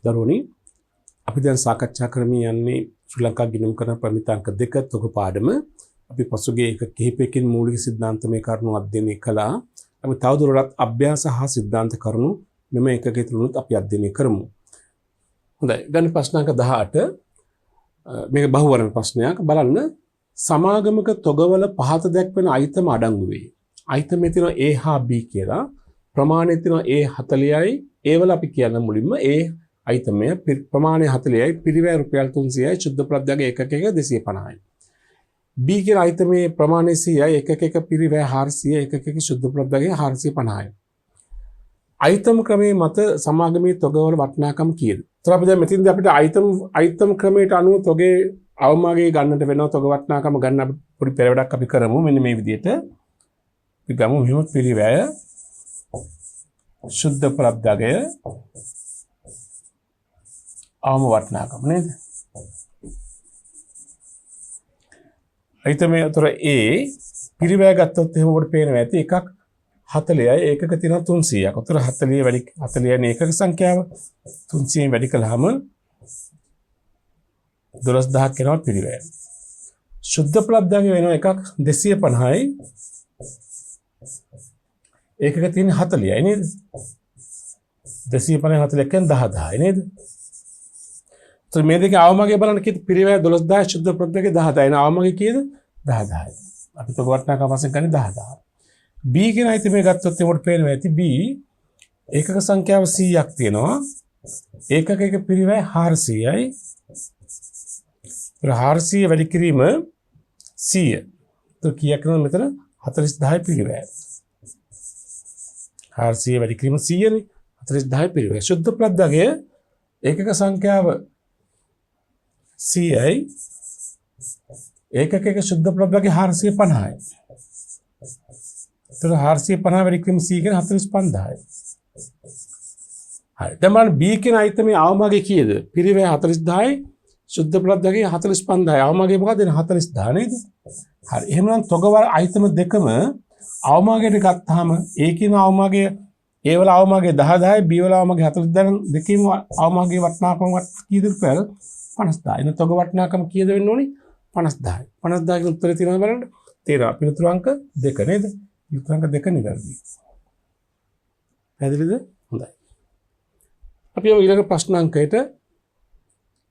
දරුවනි අපි දැන් සාකච්ඡා කරමින් යන්නේ ශ්‍රී ලංකා ගිණුම් කරන ප්‍රමිතාංක 2 තොග පාඩම. අපි පසුගිය එක කිහිපයකින් මූලික සිද්ධාන්තමය කරුණු අධ්‍යයනය කළා. අපි තවදුරටත් අභ්‍යාස හා සිද්ධාන්ත කරුණු මෙම එකකයේ තුලුත් අපි අධ්‍යයනය කරමු. හොඳයි. ගණිත ප්‍රශ්නාංක 18 මේක බහුවර්ණ ප්‍රශ්නයක්. බලන්න සමාගමක තොගවල පහත දැක්වෙන අයිතම අඩංගු වේ. අයිතමේ තියෙනවා A හා B කියලා. ප්‍රමාණය තියෙනවා A40යි. ඒ වල අපි කියන මුලින්ම A අයිතමය ප්‍රමාණය 40යි, පිරිවැය රුපියල් 300යි, ශුද්ධ ප්‍රත්‍යගය එකක 250යි. B කියන අයිතමේ ප්‍රමාණය 100යි, එකක පිරිවැය 400යි, එකක ශුද්ධ ප්‍රත්‍යගය 450යි. අයිතම ක්‍රමයේ මත සමාගමේ තොගවල වටිනාකම කීයද? ඒතර අපි දැන් මෙතින්දී අපිට අයිතම ක්‍රමයට අනුව තොගේ අවමාගේ ගන්නට වෙනවා. තොග වටිනාකම ගන්න අපි පොඩි පෙරවැඩක් අපි කරමු. මෙන්න මේ විදිහට අපි ගමු මෙහෙම පිරිවැය ශුද්ධ ප්‍රත්‍යගය අවම වටිනාකම නේද? අයිතමේ අතර A පිරිවැය ගත්තොත් එහෙම ඔබට පේනවා ඇති එකක් 40යි, ඒකක තියෙනවා 300ක්. උතර 40 වැඩි 40 යන ඒකක සංඛ්‍යාව 300ෙන් වැඩි කළාම 12000ක් වෙනවා පිරිවැය. ශුද්ධ ප්‍රත්‍යගය වෙනවා එකක් 250යි, ඒකක තියෙන 40යි නේද? 250 40 කියන්නේ 10000යි නේද? तो මේ දෙකේ අවමගේ බලන්න කීයද? පිරිවැය 12000, ශුද්ධ ප්‍රත්‍යගය 10000යි. එන අවමගේ කීයද? 10000යි. අපි තොග වටිනාකම වශයෙන් ගන්නේ 10000. B කියන අයිතමේ ගත්තොත් එතකොට පේනවා ඇති B ඒකක සංඛ්‍යාව 100ක් තියෙනවා. ඒකක එක පිරිවැය 400යි. 400 වැඩි කිරීම 100. તો කීයක් වෙනවද මෙතන? 40000යි පිරිවැය. 400 වැඩි කිරීම 100 නේ. 40000යි පිරිවැය. ශුද්ධ ප්‍රත්‍යගය ඒකක සංඛ්‍යාව 100යි. ඒකක එක ශුද්ධ ප්‍රත්‍යගය 450යි. तो 450 වැඩි කිරීම 100 කියන 45000යි. හරි. දැන් බලන්න B කියන අයිතමේ අවමගේ කීයද? පිරිවැය 40000යි, ශුද්ධ ප්‍රත්‍යගය 45000යි. අවමගේ මොකක්ද? 40000 නේද? හරි. එහෙනම් තොගවල අයිතම දෙකම අවමගේට ගත්තාම A කියන අවමගේ A වල අවමගේ 10000යි, B වල අවමගේ 40000යි. දෙකේම අවමගේ වටිනාකම කීයද? 50000. එන තොග වටිනාකම කීයද වෙන්න ඕනි? 50000යි. 50000 ගේ උත්තරේ තියෙනවා බලන්න. තේරෙනවා. පිළිතුරු අංක 2 නේද? යුක්තාංක 2 නිවැරදි. පැහැදිලිද? හොඳයි. අපි ඊළඟ ප්‍රශ්න අංකයට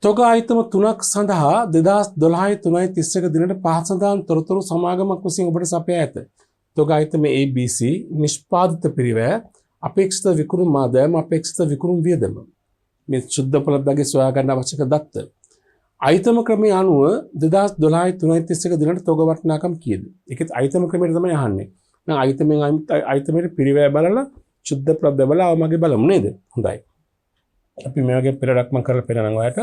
තොග ආයිතම 3ක් සඳහා 2012 3.31 දිනට පහත සඳහන් තොරතුරු සමාගමක් විසින් ඔබට සපයා ඇත. තොග ආයිතම ABC නිෂ්පාදිත පිරිවැය, අපේක්ෂිත විකුණුම් ආදායම, අපේක්ෂිත විකුණුම් වියදම. මේ ශුද්ධ ප්‍රත්‍යගය සොයා ගන්න අවශ්‍ය දත්ත. අයිතම ක්‍රමයේ අනුව 2012 3.31 දිනට තොග වටිනාකම කීයද? ඒකත් අයිතම ක්‍රමයට තමයි අහන්නේ. නම් අයිතමේ පිරිවැය බලලා ශුද්ධ ප්‍රත්‍යගය බලලා අවමගේ බලමු නේද? හොඳයි. අපි මේ වගේ පෙරඩක් මම කරලා පෙන්නනවා ඔයාලට.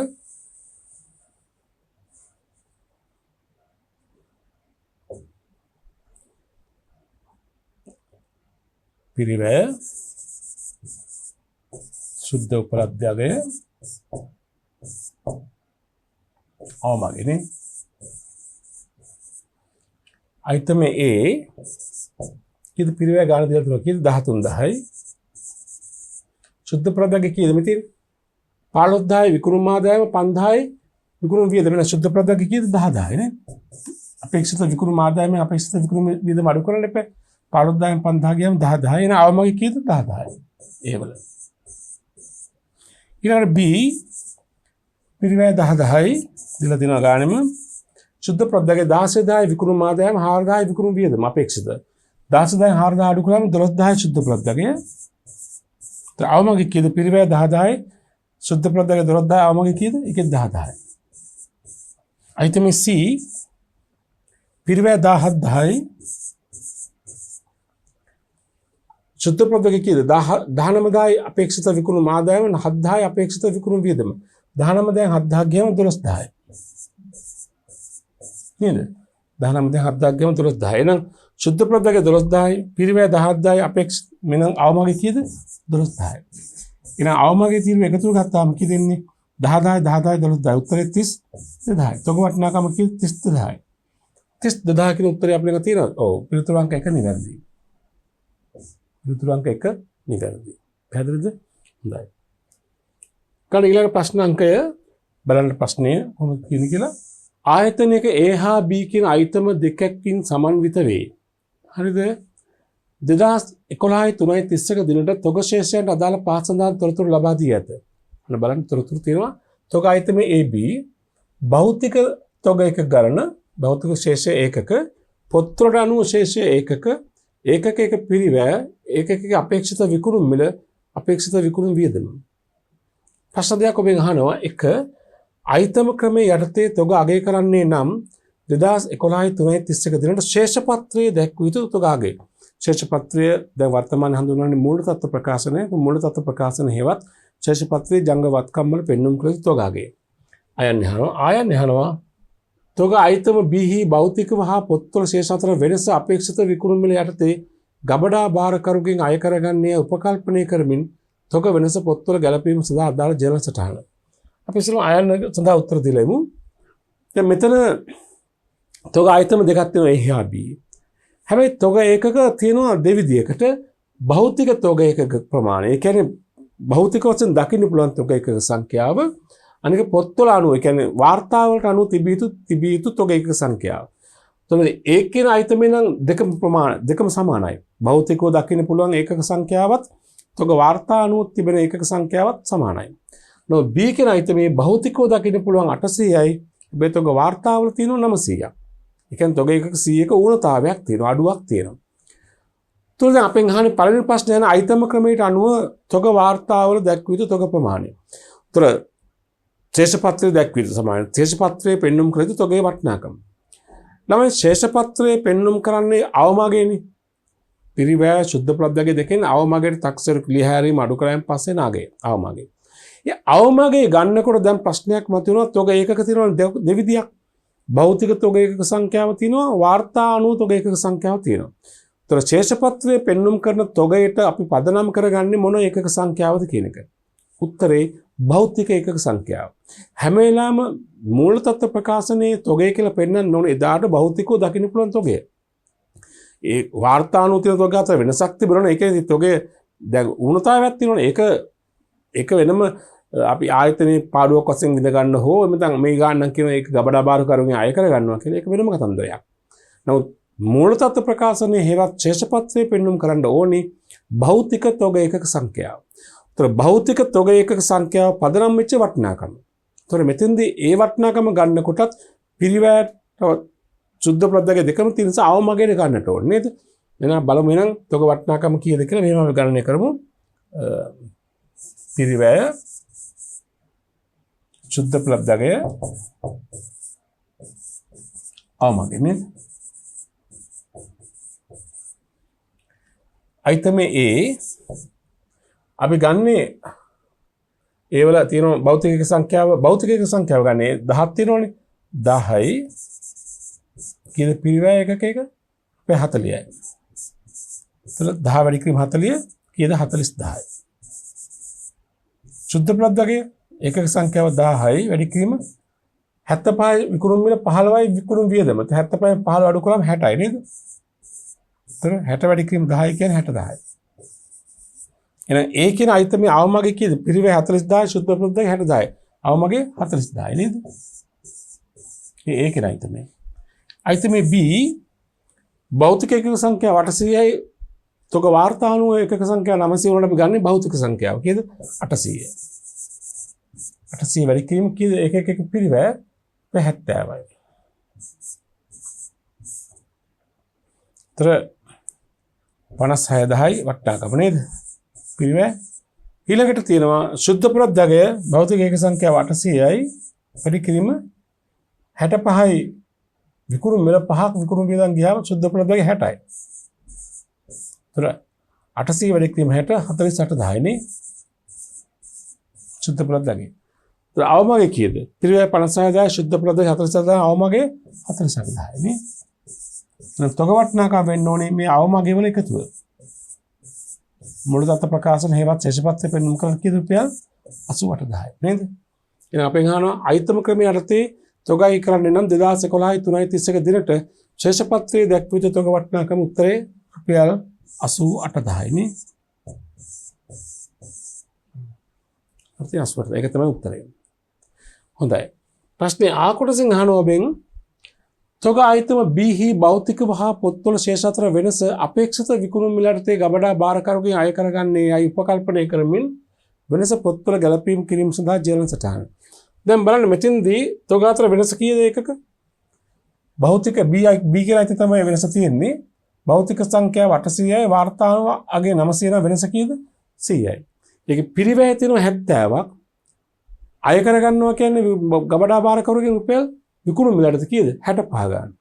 පිරිවැය ශුද්ධ ප්‍රත්‍යගය අවමගේ නේ. අයිතමේ A කීයද? පිරිවැය ගාන දෙයක් තුන කීයද? 13000යි. ශුද්ධ ප්‍රත්‍යගය කීයද මෙතන? 15000යි, විකුණුම් ආදායම 5000යි, විකුණුම් වියදම වෙන ශුද්ධ ප්‍රත්‍යගය කීයද? 10000යි නේ. අපේක්ෂිත විකුණුම් ආදායම, අපේක්ෂිත විකුණුම් වියදම අඩු කරන්න එපා. 15000න් 5000 ගියම 10000යි. එන අවමගේ කීයද? 10000යි. ඒවල. ඊළඟට B පිරිවැය 10000යි දීලා දෙනවා ගානෙම. ශුද්ධ ප්‍රත්‍යගය 16000යි, විකුණුම් ආදායම 4000යි, විකුණුම් වියදම අපේක්ෂිත 16000න් 4000 අඩු කරාම 12000යි ශුද්ධ ප්‍රත්‍යගය. તો අවමගේ කීයද? පිරිවැය 10000යි, ශුද්ධ ප්‍රත්‍යගය 12000යි, අවමගේ කීයද? ඒකේ 10000යි. අයිතමේ C පිරිවැය 17000යි, ශුද්ධ ප්‍රත්‍යගය කීයද? 19000යි, අපේක්ෂිත විකුණුම් ආදායම 7000යි, අපේක්ෂිත විකුණුම් වියදම 19000න් 7000 ගියම 12000යි. නේද? 19000න් 7000 ගියම 12000යි. එහෙනම් ශුද්ධ ප්‍රත්‍යගය 12000යි, පිරිවැය 17000යි, අපේක්ෂිත මෙන්න අවමගේ කීයද? 12000යි. එහෙනම් අවමගේ තීරුව එකතු ගත්තාම කී දෙන්නේ? 10000යි 10000යි 12000යි. උත්තරේ 30000යි. තොග වටිනාකම කීයද? 30000යි. 30000 කියන උත්තරේ අපිට ළඟ තියෙනවා. ඔව්. පිළිතුරු අංක 1 නිවැරදි. පිළිතුරු අංක 1 නිවැරදි. පැහැදිලිද? හොඳයි. ගන්න ඊළඟ ප්‍රශ්න අංකය බලන්න ප්‍රශ්නය කොහොමද කියන්නේ කියලා. ආයතනයක A හා B කියන අයිතම දෙකකින් සමන්විත වේ. හරිද? 2011 3:31 දිනට තොග ශේෂයන්ට අදාළ පහත් සඳහන් තොරතුරු ලබා දී ඇත. අන්න බලන්න තොරතුරු තියෙනවා. තොග අයිතමේ AB භෞතික තොග එකක ගණන භෞතික ශේෂය ඒකක පොත්වලට අනුව ශේෂය ඒකක ඒකක පිරිවැය ඒකකයේ අපේක්ෂිත විකුණුම් මිල අපේක්ෂිත විකුණුම් වියදම. ප්‍රශ්න දෙකක් ඔබෙන් අහනවා. 1 අයිතම ක්‍රමයේ යටතේ තොග අගය කරන්නේ නම් 2011 3:31 දිනට ශේෂ පත්‍රයේ දැක්විය යුතු තොග අගය. ශේෂ පත්‍රය දැන් වර්තමානයේ හඳුන්වන්නේ මූල තත්ත්ව ප්‍රකාශනය. මූල තත්ත්ව ප්‍රකාශන හේවත් ශේෂ පත්‍රයේ ජංග වත්කම් වල පෙන්වුම් කළ යුතු තොග අගය. ආයන් යනවා තොග අයිතම B හි භෞතිකව හා පොත්වල ශේෂ අතර වෙනස අපේක්ෂිත විකුණුම් මිල යටතේ ගබඩා භාරකරුගෙන් අය කරගන්නේ උපකල්පනය කරමින් තොග වෙනස පොත්වල ගැලපීම සඳහා අදාළ ජර්නල් සටහන. අපි ඉස්සෙල්ලා ආයන් සඳහා උත්තර දීලා දැන් මෙතන තොග ආයතන දෙකක් තියෙනවා A හා B. හැබැයි තොග ඒකක තියෙනවා දෙවිදියකට භෞතික තොග ඒකක ප්‍රමාණය. ඒ කියන්නේ භෞතික වශයෙන් දකින්න පුළුවන් තොග ඒකක සංඛ්‍යාව අනික පොත්වල අනුව ඒ කියන්නේ වාර්තාවලට අනුව තිබිය යුතු තොග ඒකක සංඛ්‍යාව. එතකොට ඒ කියන ආයතනය නම් දෙකම සමානයි. භෞතිකව දකින්න පුළුවන් ඒකක සංඛ්‍යාවත් තොග වාර්තා අනුව තිබෙන ඒකක සංඛ්‍යාවත් සමානයි. නෝ B කියන ආයතනයේ භෞතිකව දකින්න පුළුවන් 800යි හැබැයි තොග වාර්තාවල තියෙනවා 900ක්. ඒ කියන්නේ තොග ඒකක 100ක ඌනතාවයක් තියෙනවා අඩුවක් තියෙනවා. එතකොට දැන් අපෙන් අහන්නේ පළවෙනි ප්‍රශ්නේ යන ආයතන ක්‍රමයට අනුව තොග වාර්තාවල දැක්විය යුතු තොග ප්‍රමාණය. එතකොට ශේෂපත්‍රයේ දැක්විය යුතු සමාන ශේෂපත්‍රයේ පෙන්වුම් කළ යුතු තොගේ වටිනාකම. ළමයි ශේෂපත්‍රයේ පෙන්වුම් කරන්නේ අවමගේනේ. පිරිවැය ශුද්ධ ප්‍රත්‍යය දෙකෙන් අවමගේට තක්සරු ක්ලියහැරීම අඩු කරායින් පස්සේ නාගේ අවමගේ. ඒ අවමගේ ගන්නකොට දැන් ප්‍රශ්නයක් මතුවෙනවා තොග ඒකක තියෙනවා දෙවිදියක්. භෞතික තොග ඒකක සංඛ්‍යාව තියෙනවා වාර්තා අණු තොග ඒකක සංඛ්‍යාව තියෙනවා. ඒතර ශේෂපත්‍රයේ පෙන්වුම් කරන තොගයට අපි පදනම් කරගන්නේ මොන ඒකක සංඛ්‍යාවද කියන එක. උත්තරේ භෞතික ඒකක සංඛ්‍යාව. හැම වෙලාවම මූල තත්ත්ව ප්‍රකාශනයේ තොගය කියලා පෙන්වන්න ඕනේ එදාට භෞතිකව දකින්න පුළුවන් තොගය. ඒ වාර්තානුව තියෙන තොග අතර වෙනසක් තිබුණා. ඒකේ තොගය දැන් ඌනතාවයක් තියෙනවනේ. ඒක වෙනම අපි ආයතනයේ පාඩුවක් වශයෙන් විඳ ගන්න හෝ එමෙතන මේ ගන්න කියන එක ගබඩා බාර කරුගෙන් අය කර ගන්නවා කියලා ඒක වෙනම කතන්දරයක්. නමුත් මූල තත්ත්ව ප්‍රකාශනයේ හේවත් ශේෂපත්‍රයේ පෙන්වුම් කරන්න ඕනේ භෞතික තොග ඒකක සංඛ්‍යාව. භෞතික තොග ඒකක සංඛ්‍යාව පදනම් වෙච්ච වටිනාකම. ඒතර මෙතෙන්දී ඒ වටිනාකම ගන්නකොටත් පිරිවැයට සුද්ධ ප්‍රත්‍යය දෙකම තියෙන නිසා අවමගේට ගන්නට ඕනේ නේද? එහෙනම් බලමු එහෙනම් තොග වටිනාකම කීයද කියලා මෙහෙම අපි ගණනය කරමු. පිරිවැය සුද්ධ ප්‍රත්‍යය අවමගේ නේද? අයිතමේ A අපි ගන්නේ ඒ වල තියෙන භෞතික සංඛ්‍යාව ගන්නේ 10ක් තියෙනවනේ 10යි කියන පිරිවැය එකක 40යි. ඒතර 10 වැඩි කිරීම 40 කීයද 40යි. සුද්ධ ප්‍රත්‍යය ඒකක සංඛ්‍යාව 10යි වැඩි කිරීම 75යි විකුණුම් මිල 15යි විකුණුම් වියදම. 75න් 15 අඩු කරාම 60යි නේද? ඒතර 60 වැඩි කිරීම 10යි කියන්නේ 60යි. එහෙනම් ඒ කියන අයිතමේ අවමගේ කීයද? පිරිවැය 40000 සුද්ධ ප්‍රත්‍යය 60000. අවමගේ 40000 නේද? ඒ කියන අයිතමේ. අයිතමේ B භෞතික ඒකක සංඛ්‍යාව 800යි තොග වාර්තානුව ඒකක සංඛ්‍යාව 900 වලට අපි ගන්නේ භෞතික සංඛ්‍යාව. කීයද? 800. 800 වැඩි කිරීම කීයද? එක පිරිවැය 70යි. ඒතර 56000යි වටිනාකම නේද? පිරිවැය ඊළඟට තියෙනවා සුද්ධ ප්‍රත්‍යය භෞතික ඒකක සංඛ්‍යාව 800යි වැඩි කිරීම 65යි විකුණුම් මිල 5ක් විකුණුම් වියදම් ගියාම සුද්ධ ප්‍රත්‍යය 60යි. ඒතර 800 වැඩි කිරීම 60 48000යි නේ සුද්ධ ප්‍රත්‍යය. ඒතර අවමගේ කීයද? පිරිවැය 56000 සුද්ධ ප්‍රත්‍යය 48000 අවමගේ 48000යි නේ. එහෙනම් තොග වටිනාකම වෙන්න ඕනේ මේ අවමගේ වල එකතුව. මූල තත්ත්ව ප්‍රකාශන හේවත් ශේෂපත්‍රයේ පෙන්වුම් කරන කීයද රුපියල් 88000යි නේද? එහෙනම් අපෙන් අහනවා අයිතම ක්‍රමයේ යටතේ තොගයි කරන්නේ නම් 2011 3:31 දිනට ශේෂපත්‍රයේ දැක්විය යුතු තොග වටිනාකම උත්තරේ රුපියල් 88000යි නේ. අර්ථය 88. ඒක තමයි උත්තරය. හොඳයි. ප්‍රශ්නේ ආ කොටසින් අහනවා ඔබෙන් තොග ආයතන B හි භෞතික වහා පොත්වල ශේෂ අතර වෙනස අපේක්ෂිත විකුණුම් මිල යටතේ ගබඩා භාරකරුගෙන් අය කරගන්නේ යයි උපකල්පනය කරමින් වෙනස පොත්වල ගැලපීම් කිරීම සඳහා ජීවන සටහන. දැන් බලන්න මෙතෙන්දී තොග අතර වෙනස කීයද ඒකක? භෞතික B කියලා ඇති තමයි වෙනස තියෙන්නේ. භෞතික සංඛ්‍යාව 800යි වාර්තාව අගේ 900 නම් වෙනස කීයද? 100යි. ඒකේ පිරිවැය තියෙනවා 70ක්. අය කරගන්නවා කියන්නේ ගබඩා භාරකරුගෙන් රුපියල් විකුණුම් මිල යටතේ කීයද? 65 ගන්න.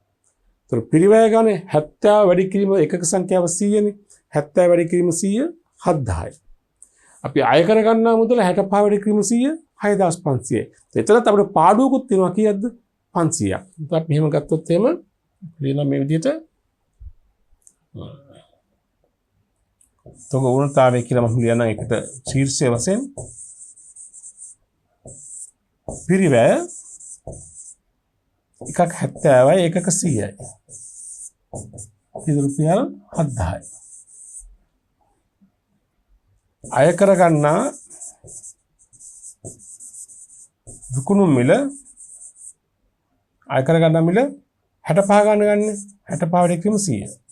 ඒතර පිරිවැය ගානේ 70 වැඩි කිරීම එකක සංඛ්‍යාව 100නේ. 70 වැඩි කිරීම 100 7000යි. අපි අය කරගන්නා මුදල 65 වැඩි කිරීම 100 6500යි. එතනත් අපිට පාඩුවකුත් තියෙනවා කීයක්ද? 500ක්. ඒත් මෙහෙම ගත්තොත් එහෙම ලියන මේ විදිහට තොග උණතාවය කියලා මම ලියන එකට ශීර්ෂය වශයෙන් පිරිවැය එකක් 70යි එකක 100යි. කීයද රුපියල් 7000යි. අය කරගන්නා විකුණුම් මිල අය කරගන්නා මිල 65 ගන්න ගන්න 65 වැඩි කිරීම 100.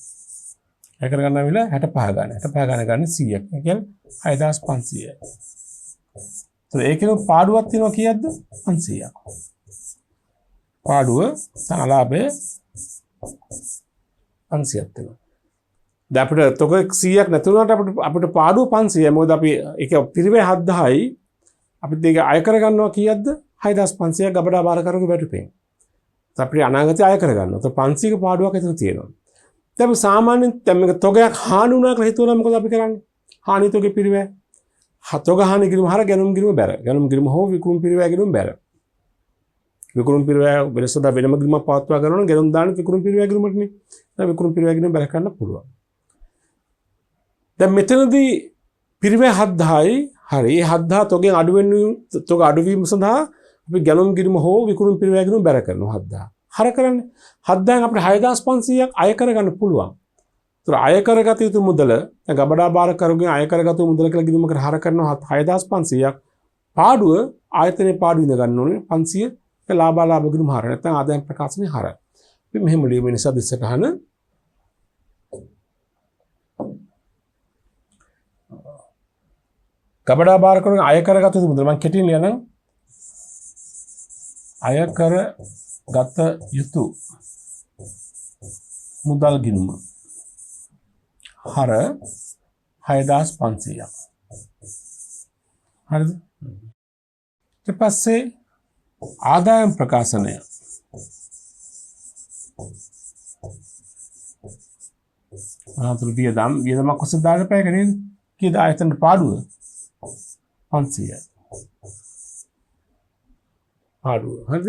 අය කරගන්නා මිල 65 ගන්න 65 ගන්න 100ක්. ඒ කියන්නේ 6500යි. તો ඒකේ පාඩුවක් තියෙනවා කීයක්ද? 500ක්. පාඩුව අලාභය 500ක් තියෙනවා. දැන් අපිට තොග 100ක් නැතුණාට අපිට පාඩුව 500යි. මොකද අපි ඒක පිරිවැය 7000යි. අපිට ඒක අය කරගන්නවා කීයක්ද? 6500ක් ගබඩා භාරකරුගේ වැටුපෙන්. අපිට අනාගතේ අය කරගන්නවා. તો 500ක පාඩුවක් එතන තියෙනවා. දැන් අපි සාමාන්‍යයෙන් දැන් මේක තොගයක් හානි වුණා කියලා හිතුවනම් මොකද අපි කරන්නේ? හානි තොගේ පිරිවැය. තොග හානි කිරීම හර ගැනුම් කිරීම බැර. ගැනුම් කිරීම හෝ විකුණුම් පිරිවැය කිරීම බැර. විකුණුම් පිරිවැය වෙනසදා වෙනම කිරීමක් පවත්වා ගන්නවා නම් ගැනුම් දාන විකුණුම් පිරිවැය කිරීමටනේ. දැන් විකුණුම් පිරිවැය කිරීම බැර කරන්න පුළුවන්. දැන් මෙතනදී පිරිවැය 7000යි හරි. ඒ 7000 තොගෙන් අඩු වෙන තොග අඩුවීම සඳහා අපි ගැනුම් කිරීම හෝ විකුණුම් පිරිවැය කිරීම බැර කරනවා 7000. හර කරන්නේ 7000න් අපිට 6500ක් අය කරගන්න පුළුවන්. ඒතර අය කරගත යුතු මුදල ගබඩා භාරකරුගෙන් අය කරගත යුතු මුදල කියලා ගිණුමකට හර කරනවා 6500ක්. පාඩුව ආයතනයේ පාඩුව ඉඳ ගන්න ඕනේ 500 ඒ ලාභ ගිණුම හර නැත්නම් ආදායම් ප්‍රකාශනයේ හර. අපි මෙහෙම ලියමු නිසා දිස්සටහන ගබඩා භාරකරුගෙන් අය කරගත යුතු මුදල මම කෙටියෙන් ලියනම් අය කරගත යුතු මුදල් ගිණුම හර 6500ක්. හරිද? ඊට පස්සේ ආදායම් ප්‍රකාශනය අනතුරු වියදමක් ඔස්සේ දාන්න පැයක නේද? කීයද ආයතනට පාඩුව? 500යි. පාඩුව. හරිද?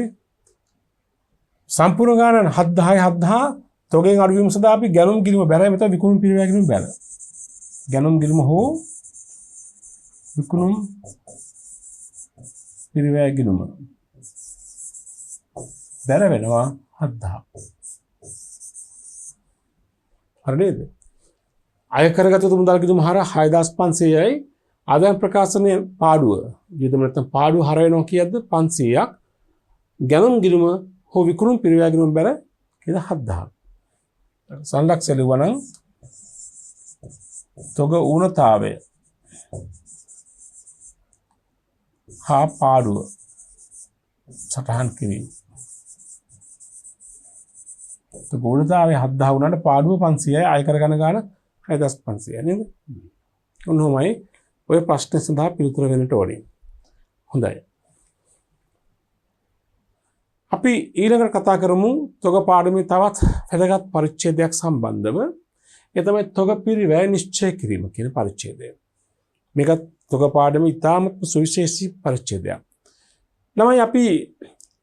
සම්පූර්ණ ගානන 7000 තොගෙන් අඩුවීම සඳහා අපි ගැනුම් කිරීම බැරයි මෙතන විකුණුම් පිරිවැය කිරීම බැර. ගැනුම් කිරීම හෝ විකුණුම් පිරිවැය කිරීම බැර වෙනවා 7000. හරි නේද? අය කරගත යුතු මුදල් කිරීම හර 6500යි. ආදායම් ප්‍රකාශනයේ පාඩුව වියදම නැත්නම් පාඩුව හර වෙනවා කීයද? 500ක්. ගැනුම් කිරීම හෝ විකුණුම් පිරිවැය කිරීම බැර කීයද? 7000. සංලක්ෂ ලැබුවා නම් තොග ඌනතාවය හා පාඩුව සටහන් කිරීම. තොග ඌනතාවය 7000 වුණාට පාඩුව 500යි අය කරගන්න ගාන 6500යි නේද? ඔන්නෝමයි ඔය ප්‍රශ්න සඳහා පිළිතුර වෙන්නට ඕනේ. හොඳයි. අපි ඊළඟට කතා කරමු තොග පාඩමේ තවත් වැදගත් පරිච්ඡේදයක් සම්බන්ධව. ඒ තමයි තොග පිරිවැය නිශ්චය කිරීම කියන පරිච්ඡේදය. මේක තොග පාඩමේ ඉතාමත් සුවිශේෂී පරිච්ඡේදයක්. ළමයි අපි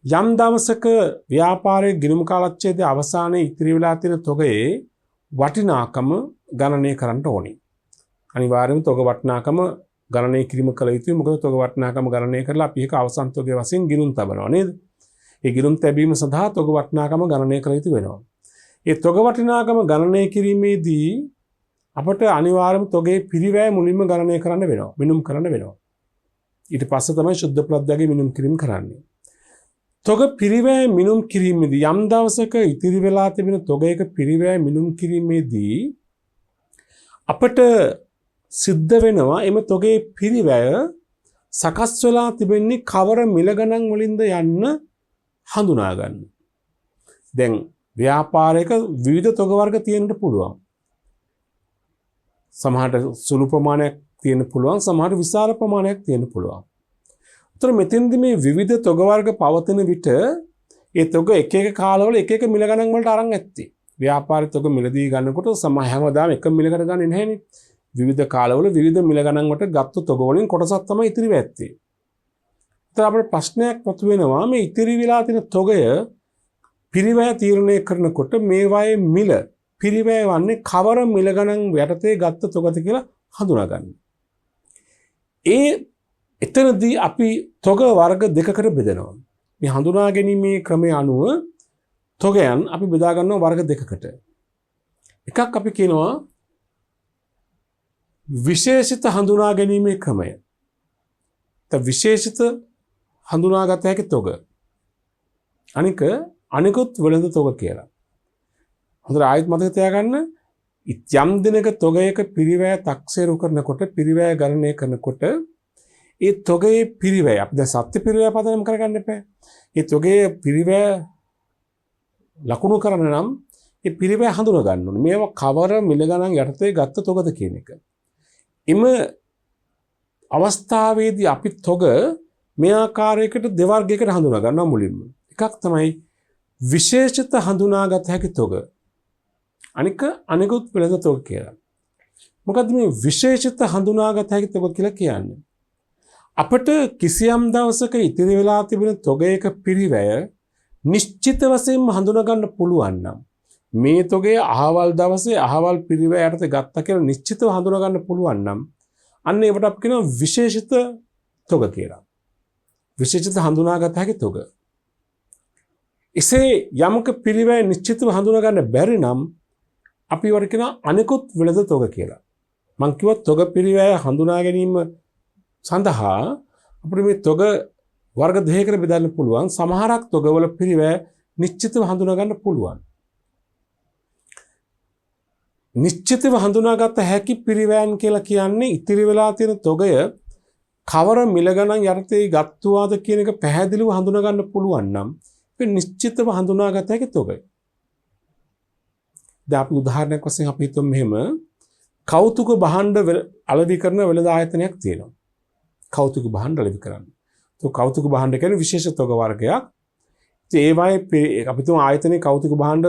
යම් දවසක ව්‍යාපාරයේ ගිණුම් කාලච්ඡේදයේ අවසානයේ ඉතිරි වෙලා තියෙන තොගයේ වටිනාකම ගණනය කරන්න ඕනේ. අනිවාර්යයෙන්ම තොග වටිනාකම ගණනය කිරීම කළ යුතුයි. මොකද තොග වටිනාකම ගණනය කරලා අපි ඒක අවසන් තොගයේ වශයෙන් ගිණුම් තබනවා නේද? ඒ ගිණුම් තැබීම සඳහා තොග වටිනාකම ගණනය කළ යුතු වෙනවා. ඒ තොග වටිනාකම ගණනය කිරීමේදී අපට අනිවාර්යයෙන්ම තොගේ පිරිවැය මුලින්ම ගණනය කරන්න වෙනවා. මිනුම් කරන්න වෙනවා. ඊට පස්සේ තමයි ශුද්ධ ප්‍රත්‍යයගේ මිනුම් කිරීම කරන්නේ. තොග පිරිවැය මිනුම් කිරීමේදී යම් දවසක ඉතිරි වෙලා තිබෙන තොගයක පිරිවැය මිනුම් කිරීමේදී අපට සිද්ධ වෙනවා එම තොගේ පිරිවැය සකස් වෙලා තිබෙන්නේ කවර මිල ගණන් වලින්ද යන්න හඳුනා ගන්න. දැන් ව්‍යාපාරයක විවිධ තොග වර්ග තියෙන්න පුළුවන්. සමහරට සුළු ප්‍රමාණයක් තියෙන්න පුළුවන්, සමහරට විශාල ප්‍රමාණයක් තියෙන්න පුළුවන්. උතර මෙතෙන්දි මේ විවිධ තොග වර්ග පවතින විට ඒ තොග එක එක කාලවල එක එක මිල ගණන් වලට අරන් ඇත්තේ. ව්‍යාපාරික තොග මිලදී ගන්නකොට හැමදාම එක මිලකට ගන්නේ නැහැනේ. විවිධ කාලවල විවිධ මිල ගණන් වලට ගත්තු තොග වලින් කොටසක් තමයි ඉතිරි වෙත්තේ. ඒතර අපේ ප්‍රශ්නයක් මතුවෙනවා මේ ඉතිරි වෙලා තියෙන තොගය පිරිවැය තීරණය කරනකොට මේවායේ මිල පිරිවැය වන්නේ කවර මිල ගණන් යටතේ ගත්ත තොගද කියලා හඳුනා ගන්න. එතනදී අපි තොග වර්ග දෙකකට බෙදනවා. මේ හඳුනා ගැනීමේ ක්‍රමය අනුව තොගයන් අපි බෙදා ගන්නවා වර්ග දෙකකට. එකක් අපි කියනවා විශේෂිත හඳුනා ගැනීමේ ක්‍රමය. විශේෂිත හඳුනාගත හැකි තොග. අනික අනිකුත් වෙළඳ තොග කියලා. හොඳට ආයෙත් මතක තියාගන්න යම් දිනක තොගයක පිරිවැය තක්සේරු කරනකොට පිරිවැය ගණනය කරනකොට ඒ තොගයේ පිරිවැය අපි දැන් සත්‍ය පිරිවැය පදනම් කරගන්න එපා. ඒ තොගයේ පිරිවැය ලකුණු කරන නම් ඒ පිරිවැය හඳුනා ගන්න ඕනේ. මේවා කවර මිල ගණන් යටතේ ගත්ත තොගද කියන එක. එම අවස්ථාවේදී අපි තොග මේ ආකාරයකට දෙවර්ගයකට හඳුනා ගන්නවා මුලින්ම. එකක් තමයි විශේෂිත හඳුනාගත හැකි තොග. අනික අනිකුත් වෙළඳ තොග කියලා. මොකද්ද මේ විශේෂිත හඳුනාගත හැකි තොග කියලා කියන්නේ? අපට කිසියම් දවසක ඉතිරි වෙලා තිබෙන තොගයක පිරිවැය නිශ්චිත වශයෙන්ම හඳුනා ගන්න පුළුවන් නම් මේ තොගේ අහවල් දවසේ අහවල් පිරිවැය යටතේ ගත්තා කියලා නිශ්චිතව හඳුනා ගන්න පුළුවන් නම් අන්න ඒකට අපි කියනවා විශේෂිත තොග කියලා. විශේෂිත හඳුනාගත හැකි තොග. එසේ යමක පිරිවැය නිශ්චිතව හඳුනා ගන්න බැරි නම් අපි ඒවට කියනවා අනිකුත් වෙළඳ තොග කියලා. මං කිව්වා තොග පිරිවැය හඳුනා ගැනීම සඳහා අපිට මේ තොග වර්ග දෙකකට බෙදන්න පුළුවන්. සමහරක් තොගවල පිරිවැය නිශ්චිතව හඳුනා ගන්න පුළුවන්. නිශ්චිතව හඳුනාගත හැකි පිරිවැයන් කියලා කියන්නේ ඉතිරි වෙලා තියෙන තොගය කවර මිල ගණන් යටතේ ගත්තුවාද කියන එක පැහැදිලිව හඳුනා ගන්න පුළුවන් නම් ඒක නිශ්චිතව හඳුනාගත හැකි තොගය. දැන් අපි උදාහරණයක් වශයෙන් අපි හිතමු මෙහෙම කෞතුක භාණ්ඩ අලෙවි කරන වෙළඳ ආයතනයක් තියෙනවා. කෞතුක භාණ්ඩ අලෙවි කරන්න. તો කෞතුක භාණ්ඩ කියන්නේ විශේෂ තොග වර්ගයක්. ඒ වගේ අපි තුමු ආයතනයේ කෞතුක භාණ්ඩ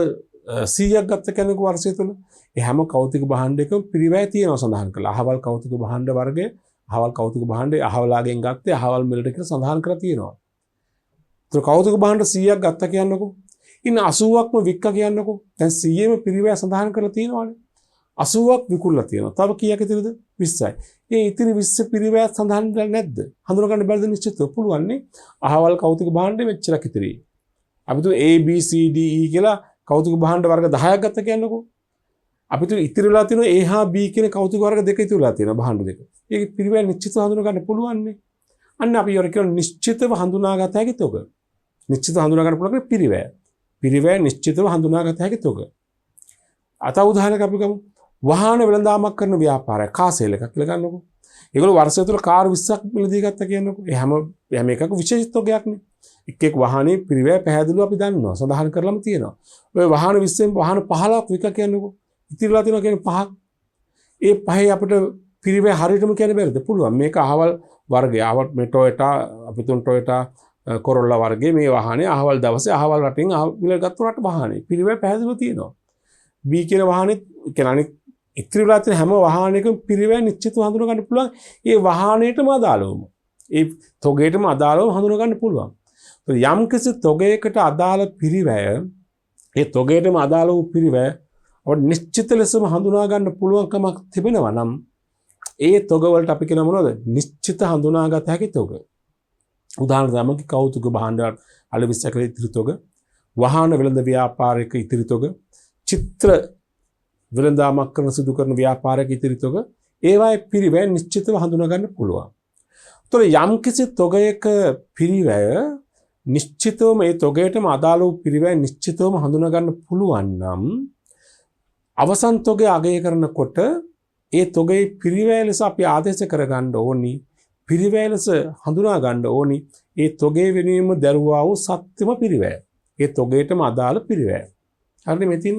100ක් ගත්ත කෙනෙකු වර්ෂය තුල ඒ හැම කෞතුක භාණ්ඩයකම පිරිවැය තියෙනවා සඳහන් කරලා. අහවල් කෞතුක භාණ්ඩ වර්ගය, අහවල් කෞතුක භාණ්ඩේ අහවලාගෙන් ගත්තේ අහවල් මිලට කියලා සඳහන් කරලා තියෙනවා. તો කෞතුක භාණ්ඩ 100ක් ගත්ත කියන්නකෝ. ඉන්න 80ක්ම වික්ක කියන්නකෝ. දැන් 100ෙම පිරිවැය සඳහන් කරලා තියෙනවානේ. 80ක් විකුණලා තියෙනවා. තව කීයක් ඉතිරිද? 20යි. ඒ ඉතිරි 20 පිරිවැය සඳහන් කරලා නැද්ද? හඳුනා ගන්න බැරිද නිශ්චිතව? පුළුවන් නේ. අහවල් කෞතුක භාණ්ඩේ මෙච්චරක් ඉතිරි. අපි තු A B C D E කියලා කෞතුක භාණ්ඩ වර්ග 10ක් ගත්ත කියන්නකෝ. අපිට ඉතිරි වෙලා තියෙනවා A හා B කියන කෞතුක වර්ග දෙක ඉතිරි වෙලා තියෙනවා භාණ්ඩ දෙක. ඒක පිරිවැය නිශ්චිතව හඳුනා ගන්න පුළුවන් නේ. අන්න අපි යර කියන නිශ්චිතව හඳුනාගත හැකි තොග. නිශ්චිතව හඳුනා ගන්න පුළුවන් පිරිවැය. පිරිවැය නිශ්චිතව හඳුනාගත හැකි තොග. අත උදාහරණයක් අපි ගමු. වාහන වෙළඳාමක් කරන ව්‍යාපාරයක් කාර් සේල් එකක් කියලා ගන්නකො. ඒගොල්ලෝ වර්ෂය තුල කාර් 20ක් මිලදී ගත්තා කියන්නකො. ඒ හැම එකක විශේෂ තොගයක් නේ. එක් වාහනේ පිරිවැය පැහැදිලිව අපි දන්නවා. සඳහන් කරලම තියෙනවා. ඔය වාහන 20න් වාහන 15ක් වික කියන්නකො. ඉතිරිලා තියෙනවා කියන්නේ 5ක්. ඒ 5 අපිට පිරිවැය හරියටම කියන්න බැරිද? පුළුවන්. මේක අහවල් වර්ගය. අහවල් මේ ටොයෝටා අපි තුන් ටොයෝටා කොරොල්ලා වර්ගයේ මේ වාහනේ අහවල් දවසේ අහවල් රටින් මිල ගත්ත රට වාහනේ. පිරිවැය පැහැදිලිව තියෙනවා. B කියන වාහනේ කියන්නේ ඉතිරි වෙලා තියෙන හැම වාහනයකම පිරිවැය නිශ්චිතව හඳුනා ගන්න පුළුවන්. ඒ වාහනයටම අදාළවම. ඒ තොගයටම අදාළව හඳුනා ගන්න පුළුවන්. යම් කිසි තොගයකට අදාළ පිරිවැය ඒ තොගයටම අදාළ වූ පිරිවැය අපිට නිශ්චිත ලෙසම හඳුනා ගන්න පුළුවන්කමක් තිබෙනවා නම් ඒ තොග වලට අපි කියන මොනවද? නිශ්චිත හඳුනාගත හැකි තොග. උදාහරණ තමයි කෞතුක භාණ්ඩ අලෙවිස්සක ඉතිරි තොග, වාහන වෙළඳ ව්‍යාපාරික ඉතිරි තොග, චිත්‍ර වෙළඳාමක් කරන සිදු කරන ව්‍යාපාරික ඉතිරි තොග, ඒවායේ පිරිවැය නිශ්චිතව හඳුනා ගන්න පුළුවන්. තොර යම්කිසි තොගයක පිරිවැය නිශ්චිතවම ඒ තොගයටම අදාළ වූ පිරිවැය නිශ්චිතවම හඳුනා ගන්න පුළුවන් නම් අවසන් තොගය අගය කරනකොට ඒ තොගේ පිරිවැය ලෙස අපි ආදේශ කරගන්න ඕනි. පිරිවැය ලෙස හඳුනා ගන්න ඕනි. ඒ තොගේ වෙනුවෙන්ම දරුවා වූ සත්‍යම පිරිවැය. ඒ තොගයටම අදාළ පිරිවැය. හරිද මෙතින්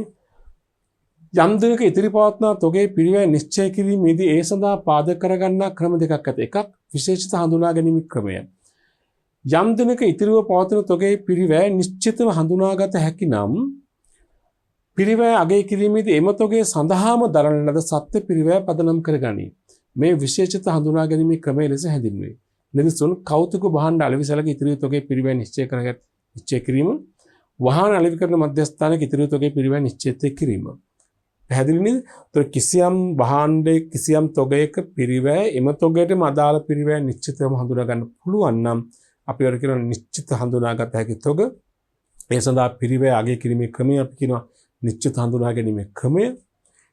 යම් දිනක ඉතිරි පවත්නා තොගේ පිරිවැය නිශ්චය කිරීමේදී ඒ සඳහා පාදක කරගන්නා ක්‍රම දෙකක් ඇත. එකක් විශේෂිත හඳුනා ගැනීම ක්‍රමය. යම් දිනක ඉතිරිව පවතින තොගේ පිරිවැය නිශ්චිතව හඳුනාගත හැකි නම් පිරිවැය අගය කිරීමේදී එම තොගේ සඳහාම දරන ලද සත්‍ය පිරිවැය පදනම් කරගනී. මේ විශේෂිත හඳුනා ගැනීමේ ක්‍රමය ලෙස හැඳින්වේ. මිනිසුන් කෞතුක භාණ්ඩ අලෙවිසලක ඉතිරි තොගේ පිරිවැය නිශ්චය කිරීම, වහාන අලෙවි කරන මධ්‍යස්ථානයක ඉතිරි තොගේ පිරිවැය නිශ්චිත කිරීම. පැහැදිලි නේද? ඒතර කිසියම් භාණ්ඩයක කිසියම් තොගයක පිරිවැය එම තොගයටම අදාළ පිරිවැය නිශ්චිතවම හඳුනා ගන්න පුළුවන් නම් අපි වර කියන නිශ්චිත හඳුනාගත හැකි තොග. ඒ සඳහා පිරිවැය අගය කිරීමේ ක්‍රමය අපි කියනවා නිශ්චිත හඳුනා ගැනීමේ ක්‍රමය.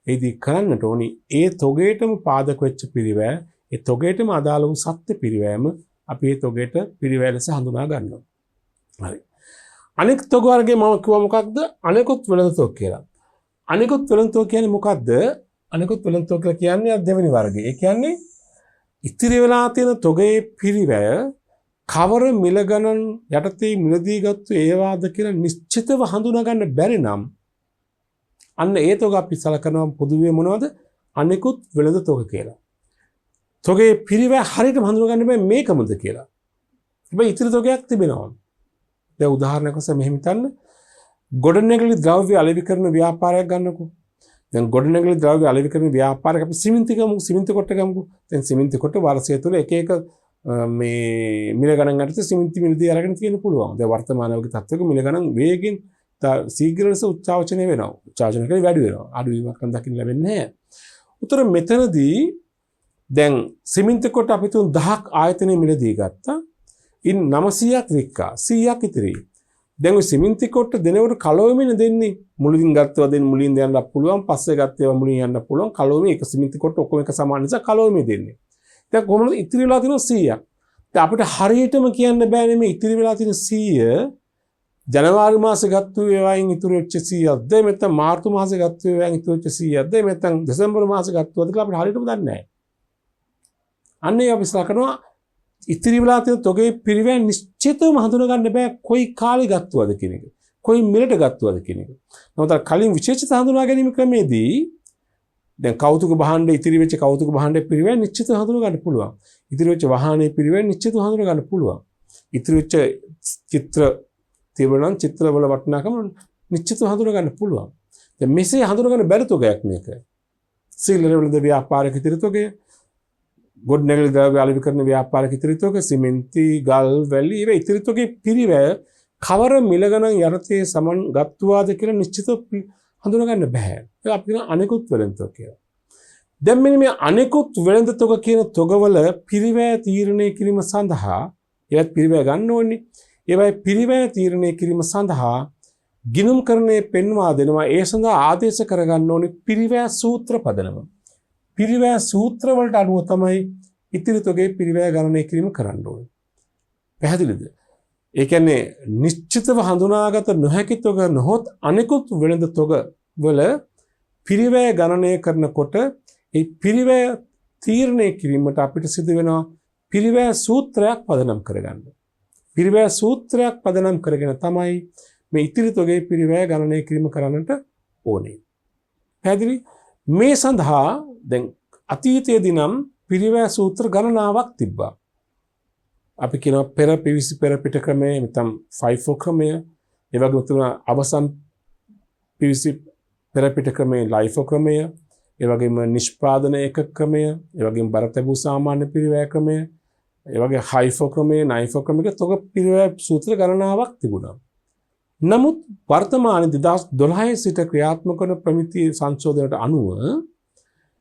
ඒදී කරන්නට ඕනි ඒ තොගයටම පාදක වෙච්ච පිරිවැය, ඒ තොගයටම අදාළ වූ සත්‍ය පිරිවැයම අපි ඒ තොගයට පිරිවැය ලෙස හඳුනා ගන්නවා. හරි. අනෙක් තොග වර්ගයේ මම කිව්වා මොකක්ද? අනෙකුත් වෙළඳ තොග කියලා. අනෙකුත් වෙළඳ තොග කියන්නේ මොකක්ද? අනෙකුත් වෙළඳ තොග කියලා කියන්නේ දෙවෙනි වර්ගය. ඒ කියන්නේ ඉතිරි වෙලා තියෙන තොගයේ පිරිවැය කවර මිල ගණන් යටතේ මිලදීගත්තු ඒවාද කියලා නිශ්චිතව හඳුනා ගන්න බැරි නම් අන්න ඒ තොග අපි සලකනවා පොදුවේ මොනවද? අනෙකුත් වෙළඳ තොග කියලා. තොගේ පිරිවැය හරියටම හඳුනා ගන්න බෑ මේකමද කියලා. හැබැයි ඉතිරි තොගයක් තිබෙනවා. දැන් උදාහරණයක් වශයෙන් මෙහෙම හිතන්න. ගොඩනැගිලි ද්‍රව්‍ය අලෙවි කරන ව්‍යාපාරයක් ගන්නකෝ. දැන් ගොඩනැගිලි ද්‍රව්‍ය අලෙවි කරන ව්‍යාපාරයක් අපි සිමෙන්ති කොට ගමුකෝ. දැන් සිමෙන්ති කොට වර්ෂය තුල එක එක මේ මිල ගණන් අරගෙන සිමෙන්ති මිලදී අරගෙන තියෙන්න පුළුවන්. දැන් වර්තමාන වගේ තත්ත්වයක මිල ගණන් වේගෙන් ශීඝ්‍ර ලෙස උච්චාවචනය වෙනවා. උච්චාවචන කරේ වැඩි වෙනවා. අඩුවීමක් නම් දකින්න ලැබෙන්නේ නැහැ. උතර මෙතනදී දැන් සිමෙන්ති කොට අපි තුන් 1000ක් ආයතනයේ මිලදී ගත්තා. ඉන් 900ක් වික්කා. 100ක් ඉතිරි. දැන් ඔය සිමෙන්ති කොට දෙනකොට කලවෙමින් දෙන්නේ. මුලින් ගත්තවා දෙන්න මුලින් දෙන්නත් පුළුවන්. පස්සේ ගත්තේවා මුලින් යන්න පුළුවන්. කලවෙමි එක සිමෙන්ති කොට ඔක්කොම එක සමාන නිසා කලවෙමි දෙන්නේ. දැන් කොහොමද ඉතිරි වෙලා තියෙනවා 100ක්. දැන් අපිට හරියටම කියන්න බෑනේ මේ ඉතිරි වෙලා තියෙන 100 ජනවාරි මාසේ ගත්තු ඒවායින් ඉතුරු වෙච්ච 100ක්ද නැත්නම් මාර්තු මාසේ ගත්තු ඒවායින් ඉතුරු වෙච්ච 100ක්ද නැත්නම් දෙසැම්බර් මාසේ ගත්තවද කියලා අපිට හරියටම දන්නේ නැහැ. අන්න ඒ අපි සලකනවා ඉතිරි වෙලා තියෙන තොගේ පිරිවැය නිශ්චිතවම හඳුනා ගන්න බෑ කොයි කාලේ ගත්තවද කියන එක. කොයි මිලට ගත්තවද කියන එක. නමුත් කලින් විශේෂිත හඳුනා ගැනීම ක්‍රමේදී දැන් කෞතුක භාණ්ඩ ඉතිරි වෙච්ච කෞතුක භාණ්ඩේ පිරිවැය නිශ්චිතව හඳුනා ගන්න පුළුවන්. ඉතිරි වෙච්ච වාහනේ පිරිවැය නිශ්චිතව හඳුනා ගන්න පුළුවන්. ඉතිරි වෙච්ච චිත්‍ර තිබුණනම් චිත්‍රවල වටිනාකම නිශ්චිතව හඳුනා ගන්න පුළුවන්. දැන් මෙසේ හඳුනා ගන්න බැරි තොගයක් මේක. සීලර වලද ව්‍යාපාරික ඉතිරි තොගය, ගොඩනැගිලි ද්‍රව්‍ය අලෙවි කරන ව්‍යාපාරික ඉතිරි තොගය, සිමෙන්ති, ගල්, වැලි ඒ ඉතිරි තොගේ පිරිවැය කවර මිල ගණන් යටතේ සමන් ගත්වාද කියලා නිශ්චිතව හඳුනා ගන්න බෑ. ඒක අපි කියන අනෙකුත් වෙළඳ තොග කියලා. දැන් මෙන්න මේ අනෙකුත් වෙළඳ තොග කියන තොගවල පිරිවැය තීරණය කිරීම සඳහා ඒවත් පිරිවැය ගන්න ඕනේ. ඒවයි පිරිවැය තීරණය කිරීම සඳහා ගිණුම් කරණය පෙන්වා දෙනවා. ඒ සඳහා ආදේශ කරගන්න ඕනේ පිරිවැය සූත්‍ර පදනම. පිරිවැය සූත්‍ර වලට අනුව තමයි ඉතිරි තොගේ පිරිවැය ගණනය කිරීම කරන්න ඕනේ. පැහැදිලිද? ඒ කියන්නේ නිශ්චිතව හඳුනාගත නොහැකි තොග නොහොත් අනෙකුත් වෙළඳ තොග වල පිරිවැය ගණනය කරනකොට ඒ පිරිවැය තීරණය කිරීමට අපිට සිදු වෙනවා පිරිවැය සූත්‍රයක් පදනම් කරගන්න. පිරිවැය සූත්‍රයක් පදනම් කරගෙන තමයි මේ ඉතිරි තොගේ පිරිවැය ගණනය කිරීම කරන්නට ඕනේ. පැහැදිලි? මේ සඳහා දැන් අතීතයේදී නම් පිරිවැය සූත්‍ර ගණනාවක් තිබ්බා. අපි කියනවා පෙර පිවිසි පෙරපිට ක්‍රමය, නැත්නම් FIFO ක්‍රමය, ඒ වගේම තුන අවසන් පිවිසි පෙරපිට ක්‍රමය, LIFO ක්‍රමය, ඒ වගේම නිෂ්පාදන එක ක්‍රමය, ඒ වගේම බරතැබූ සාමාන්‍ය පිරිවැය ක්‍රමය, ඒ වගේ HIFO ක්‍රමය, NIFO ක්‍රමයක තොග පිරිවැය සූත්‍ර ගණනාවක් තිබුණා. නමුත් වර්තමානයේ 2012 සිට ක්‍රියාත්මක වන ප්‍රමිති සංශෝධනයට අනුව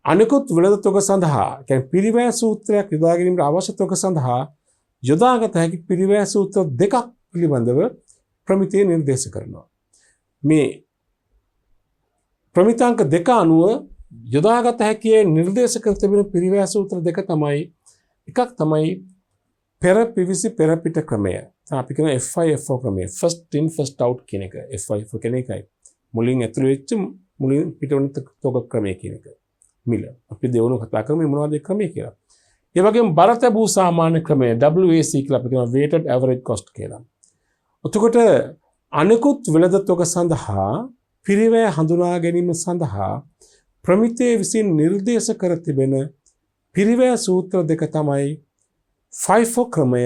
අනෙකුත් වෙළඳ තොග සඳහා කියන්නේ පිරිවැය සූත්‍රයක් යොදා ගැනීමට අවශ්‍ය තොග සඳහා යොදාගත හැකි පිරිවැය සූත්‍ර දෙකක් පිළිබඳව ප්‍රමිතිය නිර්දේශ කරනවා. මේ ප්‍රමිතාංක දෙක අනුව යොදාගත හැකි නිර්දේශ කර තිබෙන පිරිවැය සූත්‍ර දෙක තමයි එකක් තමයි පෙර පිවිසි පෙර පිට ක්‍රමය. අපි කියන FIFO ක්‍රමය. first in first out කියන එක. FIFO කියන එකයි. මුලින් ඇතුළු වෙච්ච මුලින් පිටවන තොග ක්‍රමය කියන එක. මිල. අපි දෙවොන කතා කරමු මොනවද ක්‍රමය කියලා. ඒ වගේම බරතැබූ සාමාන්‍ය ක්‍රමය WAC කියලා අපි කියන weighted average cost කියලා. එතකොට අනෙකුත් වෙළඳ තොග සඳහා පිරිවැය හඳුනා ගැනීම සඳහා ප්‍රමිතිය විසින් නිර්දේශ කර තිබෙන පිරිවැය සූත්‍ර දෙක තමයි FIFO ක්‍රමය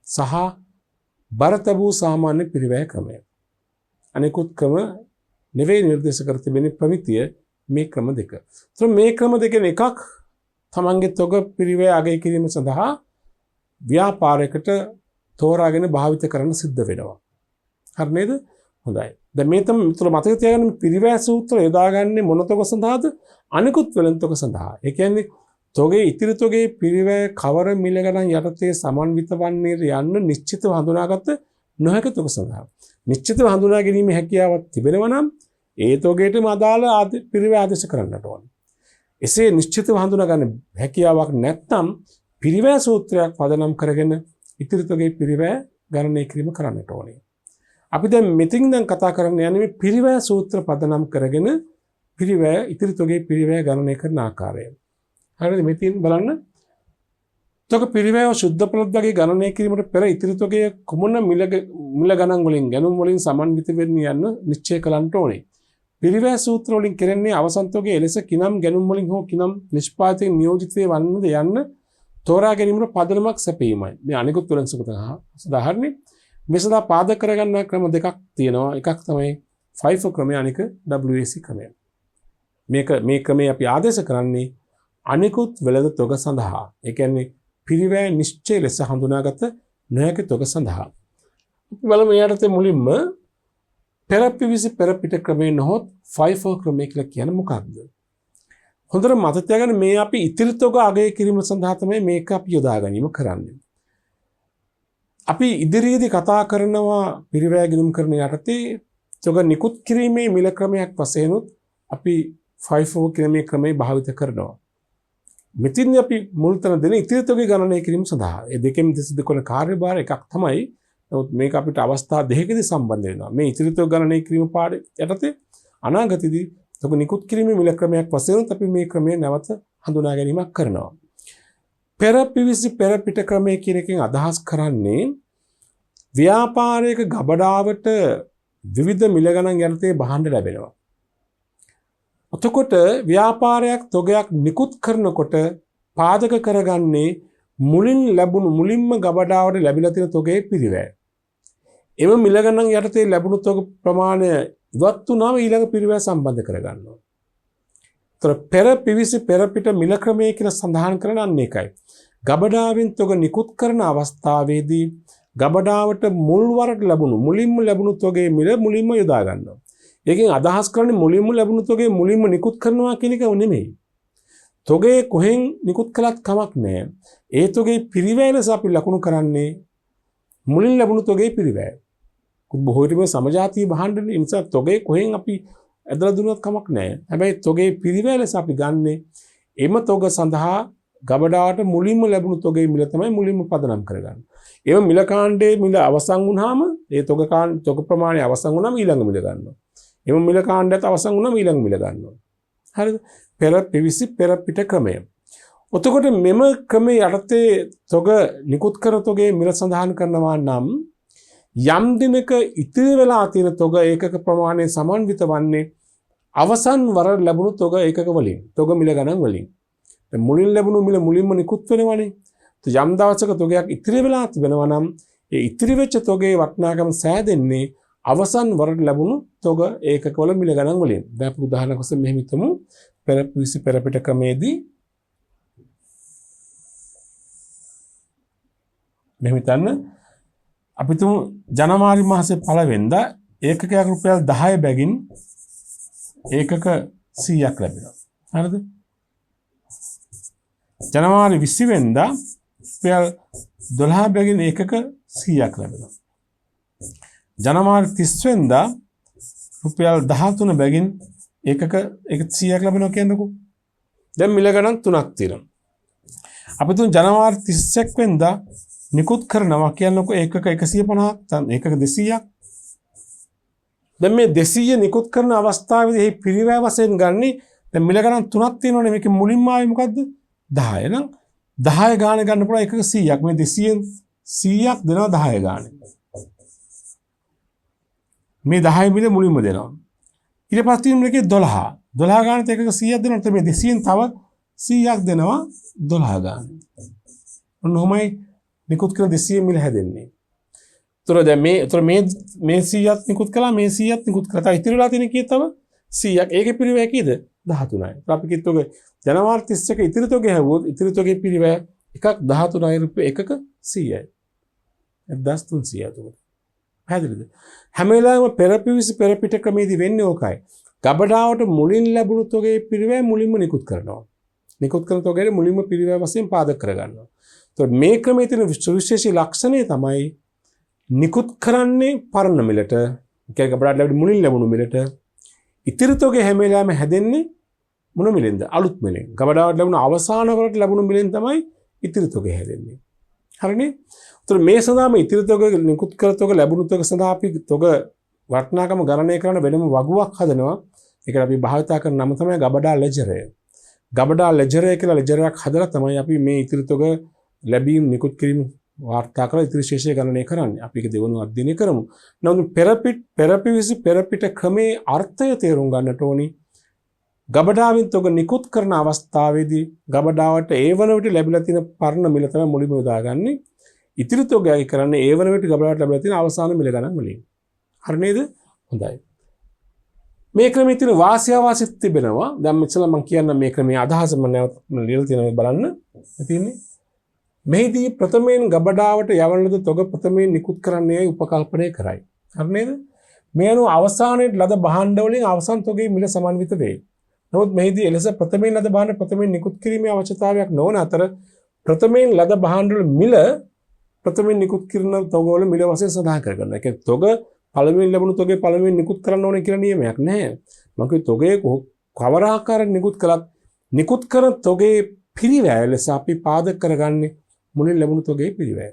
සහ බරතැබූ සාමාන්‍ය පිරිවැය ක්‍රමය. අනෙකුත් ක්‍රම නෙවෙයි නිර්දේශ කර තිබෙන ප්‍රමිතිය මේ ක්‍රම දෙක. ඒතර මේ ක්‍රම දෙකෙන් එකක් තමන්ගේ තොග පිරිවැය අගය කිරීම සඳහා ව්‍යාපාරයකට තෝරාගෙන භාවිත කරන්න සිද්ධ වෙනවා. හරි නේද? හොඳයි. දැන් මේ තමයි උතර මතක තියාගන්න පිරිවැය සූත්‍ර යොදාගන්නේ මොන තොග සඳහාද? අනිකුත් වෙළඳ තොග සඳහා. ඒ කියන්නේ තොගේ ඉතිරි තොගේ පිරිවැය කවර මිල ගණන් යටතේ සමන්විත වන්නේ යන්න නිශ්චිතව හඳුනාගත නොහැකි තොග සඳහා. නිශ්චිතව හඳුනා ගැනීමේ හැකියාවක් තිබෙනවා නම් ඒ තොගේටම අදාළ පිරිවැය ආදේශ කරන්නට ඕන. එසේ නිශ්චිතව හඳුනා ගන්න හැකියාවක් නැත්නම් පිරිවැය සූත්‍රයක් පදනම් කරගෙන ඉතිරි තොගේ පිරිවැය ගණනය කිරීම කරන්නට ඕනේ. අපි දැන් මෙතින් දැන් කතා කරන්න යන්නේ මේ පිරිවැය සූත්‍ර පදනම් කරගෙන පිරිවැය ඉතිරි තොගේ පිරිවැය ගණනය කරන ආකාරය. හරිද? මෙතින් බලන්න. තොග පිරිවැය ශුද්ධ පළත් වගේ ගණනය කිරීමට පෙර ඉතිරි තොගේ කුමන මිල ගණන් වලින් ගැනුම් වලින් සමන්විත වෙන්න යන්න නිශ්චය කරන්න ඕනේ. පිරිවැය සූත්‍ර වලින් කෙරෙන්නේ අවසන් තොගේ එලෙස කිනම් ගැනුම් වලින් හෝ කිනම් නිෂ්පාදකයන් නියෝජිතය වන්නද යන්න තෝරා ගැනීමට පදනමක් සැපීමයි. මේ අනිකුත් වලින් සදාහරණේ මේ සඳහා පාදක කරගන්න ක්‍රම දෙකක් තියෙනවා. එකක් තමයි FIFO ක්‍රමය, අනික WAC ක්‍රමය. මේ ක්‍රමය අපි ආදේශ කරන්නේ අනිකුත් වෙළඳ තොග සඳහා. ඒ කියන්නේ පිරිවැය නිශ්චය ලෙස හඳුනාගත නොහැකි තොග සඳහා. අපි බලමු යාට මුලින්ම පෙර පිවිසි පෙර පිට ක්‍රමය නොහොත් FIFO ක්‍රමය කියලා කියන්නේ මොකක්ද? හොඳට මතක තියාගන්න මේ අපි ඉතිරි තොග අගය කිරීම සඳහා තමයි මේක අපි යොදා ගැනීම කරන්නේ. අපි ඉදිරියේදී කතා කරනවා පිරිවැය ගිණුම් කරන යටතේ තොග නිකුත් කිරීමේ මිල ක්‍රමයක් වශයෙන් අපි FIFO ක්‍රමය භාවිත කරනවා. මෙතින් අපි මුල් තැන දෙන ඉතිරි තොගේ ගණනය කිරීම සඳහා ඒ දෙකෙන් සිදු කරන කාර්යභාර එකක් තමයි. නමුත් මේක අපිට අවස්ථා දෙකකදී සම්බන්ධ වෙනවා. මේ ඉතිරි තොග ගණනය කිරීම පාඩ යටතේ අනාගතයේදී තොග නිකුත් කිරීමේ මිල ක්‍රමයක් වශයෙන් අපි මේ ක්‍රමය නැවත හඳුනා ගැනීමක් කරනවා. පෙර පිවිසි පෙර පිට ක්‍රමය කියන එකෙන් අදහස් කරන්නේ ව්‍යාපාරයක ගබඩාවට විවිධ මිල ගණන් යටතේ බහන්න ලැබෙනවා. එතකොට ව්‍යාපාරයක් තොගයක් නිකුත් කරනකොට පාදක කරගන්නේ මුලින්ම ගබඩාවට ලැබිලා තියෙන තොගේ පිරිවැය. එම මිල ගණන් යටතේ ලැබුණු තොග ප්‍රමාණය ඉවත් වුණාම ඊළඟ පිරිවැය සම්බන්ධ කරගන්නවා. ඒතර පෙර පිවිසි පෙර පිට මිල ක්‍රමය කියලා සඳහන් කරන්නේ ඒකයි. ගබඩාවෙන් තොග නිකුත් කරන අවස්ථාවේදී ගබඩාවට මුල්වරට මුලින්ම ලැබුණු තොගේ මිල මුලින්ම යොදා ගන්නවා. ඒකෙන් අදහස් කරන්නේ මුලින්ම ලැබුණු තොගේ මුලින්ම නිකුත් කරනවා කියන එක නෙමෙයි. තොගේ කොහෙන් නිකුත් කළත් කමක් නැහැ. ඒ තොගේ පිරිවැය ලෙස අපි ලකුණු කරන්නේ මුලින් ලැබුණු තොගේ පිරිවැය. බොහෝ විට මේ සමජාතීය භාණ්ඩනේ නිසා තොගේ කොහෙන් අපි ඇදලා දුන්නත් කමක් නැහැ. හැබැයි තොගේ පිරිවැය ලෙස අපි ගන්නෙ එම තොග සඳහා ගබඩාවට මුලින්ම ලැබුණු තොගේ මිල තමයි මුලින්ම පදනම් කරගන්නේ. එම මිල කාණ්ඩයේ මිල අවසන් වුණාම ඒ තොග ප්‍රමාණය අවසන් වුණාම ඊළඟ මිල ගන්නවා. එම මිල කාණ්ඩයත් අවසන් වුණාම ඊළඟ මිල ගන්නවා. හරිද? පෙර පිවිසි පෙර පිට ක්‍රමය. එතකොට මෙම ක්‍රමයේ යටතේ තොග නිකුත් කර තොගේ මිල සඳහන් කරනවා නම් යම් දිනක ඉතිරි වෙලා තියෙන තොග ඒකක ප්‍රමාණය සමන්විත වන්නේ අවසන් වර ලැබුණු තොග ඒකක වලින්, තොග මිල ගණන් වලින්. දැන් මුලින් ලැබුණු මිල මුලින්ම නිකුත් වෙනවනේ. යම් දවසක තොගයක් ඉතිරි වෙලා තිබෙනවා නම් ඒ ඉතිරි වෙච්ච තොගේ වටිනාකම සෑදෙන්නේ අවසන් වරට ලැබුණු තොග ඒකක වල මිල ගණන් වලින්. දැන් අපි උදාහරණයක් වශයෙන් මෙහෙම හිතමු. පෙර පිවිසි පෙර පිට ක්‍රමයේදී මෙහෙම හිතන්න අපි තුමු ජනවාරි මාසේ 1 වෙනිදා ඒකකයක් රුපියල් 10 බැගින් ඒකක 100ක් ලැබෙනවා. හරිද? ජනවාරි 20 වෙනිදා රුපියල් 12 බැගින් ඒකක 100ක් ලැබෙනවා. ජනවාරි 30 වෙනිදා රුපියල් 13 බැගින් ඒකක 100ක් ලැබෙනවා කියන්නකෝ. දැන් මිල ගණන් තුනක් තියෙනවා. අපි තුන් ජනවාරි 31 වෙනිදා නිකුත් කරනවා කියනකො ඒකක 150ක් ඒකක 200ක්. දැන් මේ 200 නිකුත් කරන අවස්ථාවේදී මේ පිරිවැය වශයෙන් ගන්නේ දැන් මිල ගණන් තුනක් තියෙනවනේ මේකේ මුලින්ම ආවේ මොකද්ද 10 නම් 10 ගාණ ගන්න පුළුවන් එකක 100ක් මේ 200 100ක් දෙනවා 10 ගාණ මේ 10 මිල මුලින්ම දෙනවා ඊට පස්සේ තියෙන මේකේ 12 ගාණත් එකක 100ක් දෙනවා මේ 200න් තව 100ක් දෙනවා 12 ගාණ ඔන්නෝමයි නිකුත් කරන 200 මිල හැදෙන්නේ තොර දැන් මේ 100ක් නිකුත් කළා මේ 100ක් නිකුත් කළා. තව ඉතිරිලා තියෙන කීයද තව 100ක්. ඒකේ පිරිවැය කීයද? 13යි. අපි කිව්වොත් ජනවාරි 31 ඉතිරි තොගේ හැවුවොත් ඉතිරි තොගේ පිරිවැය එකක් 13යි රුපියල් එකක 100යි. 1300යි උතුමට. පැහැදිලිද? හැම වෙලාවෙම පෙරපිවිසි පෙරපිට ක්‍රමයේදී වෙන්නේ ඕකයි. ගබඩාවට මුලින් ලැබුණු තොගේ පිරිවැය මුලින්ම නිකුත් කරනවා. නිකුත් කරන තොගේ මුලින්ම පිරිවැය වශයෙන් පාදක කරගන්නවා. ඒතකොට මේ ක්‍රමයේ තියෙන විශේෂී ලක්ෂණය තමයි නිකුත් කරන්නේ පරණ මිලට කියන්නේ ගබඩාවට ලැබෙන මුලින් ලැබුණු මිලට ඉතිරි තොගේ හැම වෙලාවෙම හැදෙන්නේ මොන මිලෙන්ද අලුත් මිලෙන් ගබඩාවට ලැබුණු අවසාන වලට ලැබුණු මිලෙන් තමයි ඉතිරි තොගේ හැදෙන්නේ හරිනේ උතර මේ සඳහාම ඉතිරි තොගේ නිකුත් කර තොගේ ලැබුණු තොගේ සඳහා අපි තොගේ වටිනාකම ගණනය කරන වෙනම වගුවක් හදනවා ඒකට අපි භාවිතා කරන නම තමයි ගබඩා ලෙජරය ගබඩා ලෙජරය කියලා ලෙජරයක් හදලා තමයි අපි මේ ඉතිරි තොගේ ලැබීම් නිකුත් කිරීම වාර්තා කරලා ඉතිරි ශේෂය ගණනය කරන්නේ. අපි ඒක දෙවනුව අධ්‍යයනය කරමු. නමුත් පෙරපිවිසි පෙරපිට ක්‍රමේ අර්ථය තේරුම් ගන්නට ඕනි. ගබඩාවෙන් තොග නිකුත් කරන අවස්ථාවේදී ගබඩාවට ඒ වන විට ලැබිලා තියෙන පරණ මිල තමයි මුලින්ම යොදාගන්නේ. ඉතිරි තොග යයි කරන්නේ ඒ වන විට ගබඩාවට ලැබිලා තියෙන අවසාන මිල ගණන් වලින්. හරි නේද? හොඳයි. මේ ක්‍රමයේ තියෙන වාසිය අවාසිත් තිබෙනවා. දැන් මෙච්චර මම කියන්න මේ ක්‍රමයේ අදහස මම නැවත ලියලා තියෙනවා බලන්න. තියෙන්නේ මෙහිදී ප්‍රථමයෙන් ගබඩාවට යවන ලද තොග ප්‍රථමයෙන් නිකුත් කරන්නේ උපකල්පනය කරයි. හරි නේද? මේ අනුව අවසානයේ ලද භාණ්ඩ වලින් අවසන් තොගේ මිල සමන්විත වේ. නමුත් මෙහිදී එලෙස ප්‍රථමයෙන් ලද භාණ්ඩ ප්‍රථමයෙන් නිකුත් කිරීමේ අවශ්‍යතාවයක් නොවන අතර ප්‍රථමයෙන් ලද භාණ්ඩ වල මිල ප්‍රථමයෙන් නිකුත් කරන තොග වල මිල වශයෙන් සඳහන් කරගන්නවා. ඒ කියන්නේ තොග පළමුවෙන් ලැබුණු තොගේ පළමුවෙන් නිකුත් කරන්න ඕනේ කියලා නියමයක් නැහැ. මම කිව්වේ තොගේ කවර ආකාරයෙන් නිකුත් කළත් නිකුත් කරන තොගේ පිරිවැය ලෙස අපි පාදක කරගන්නේ මුලින් ලැබුණු තොගේ පිරිවැය.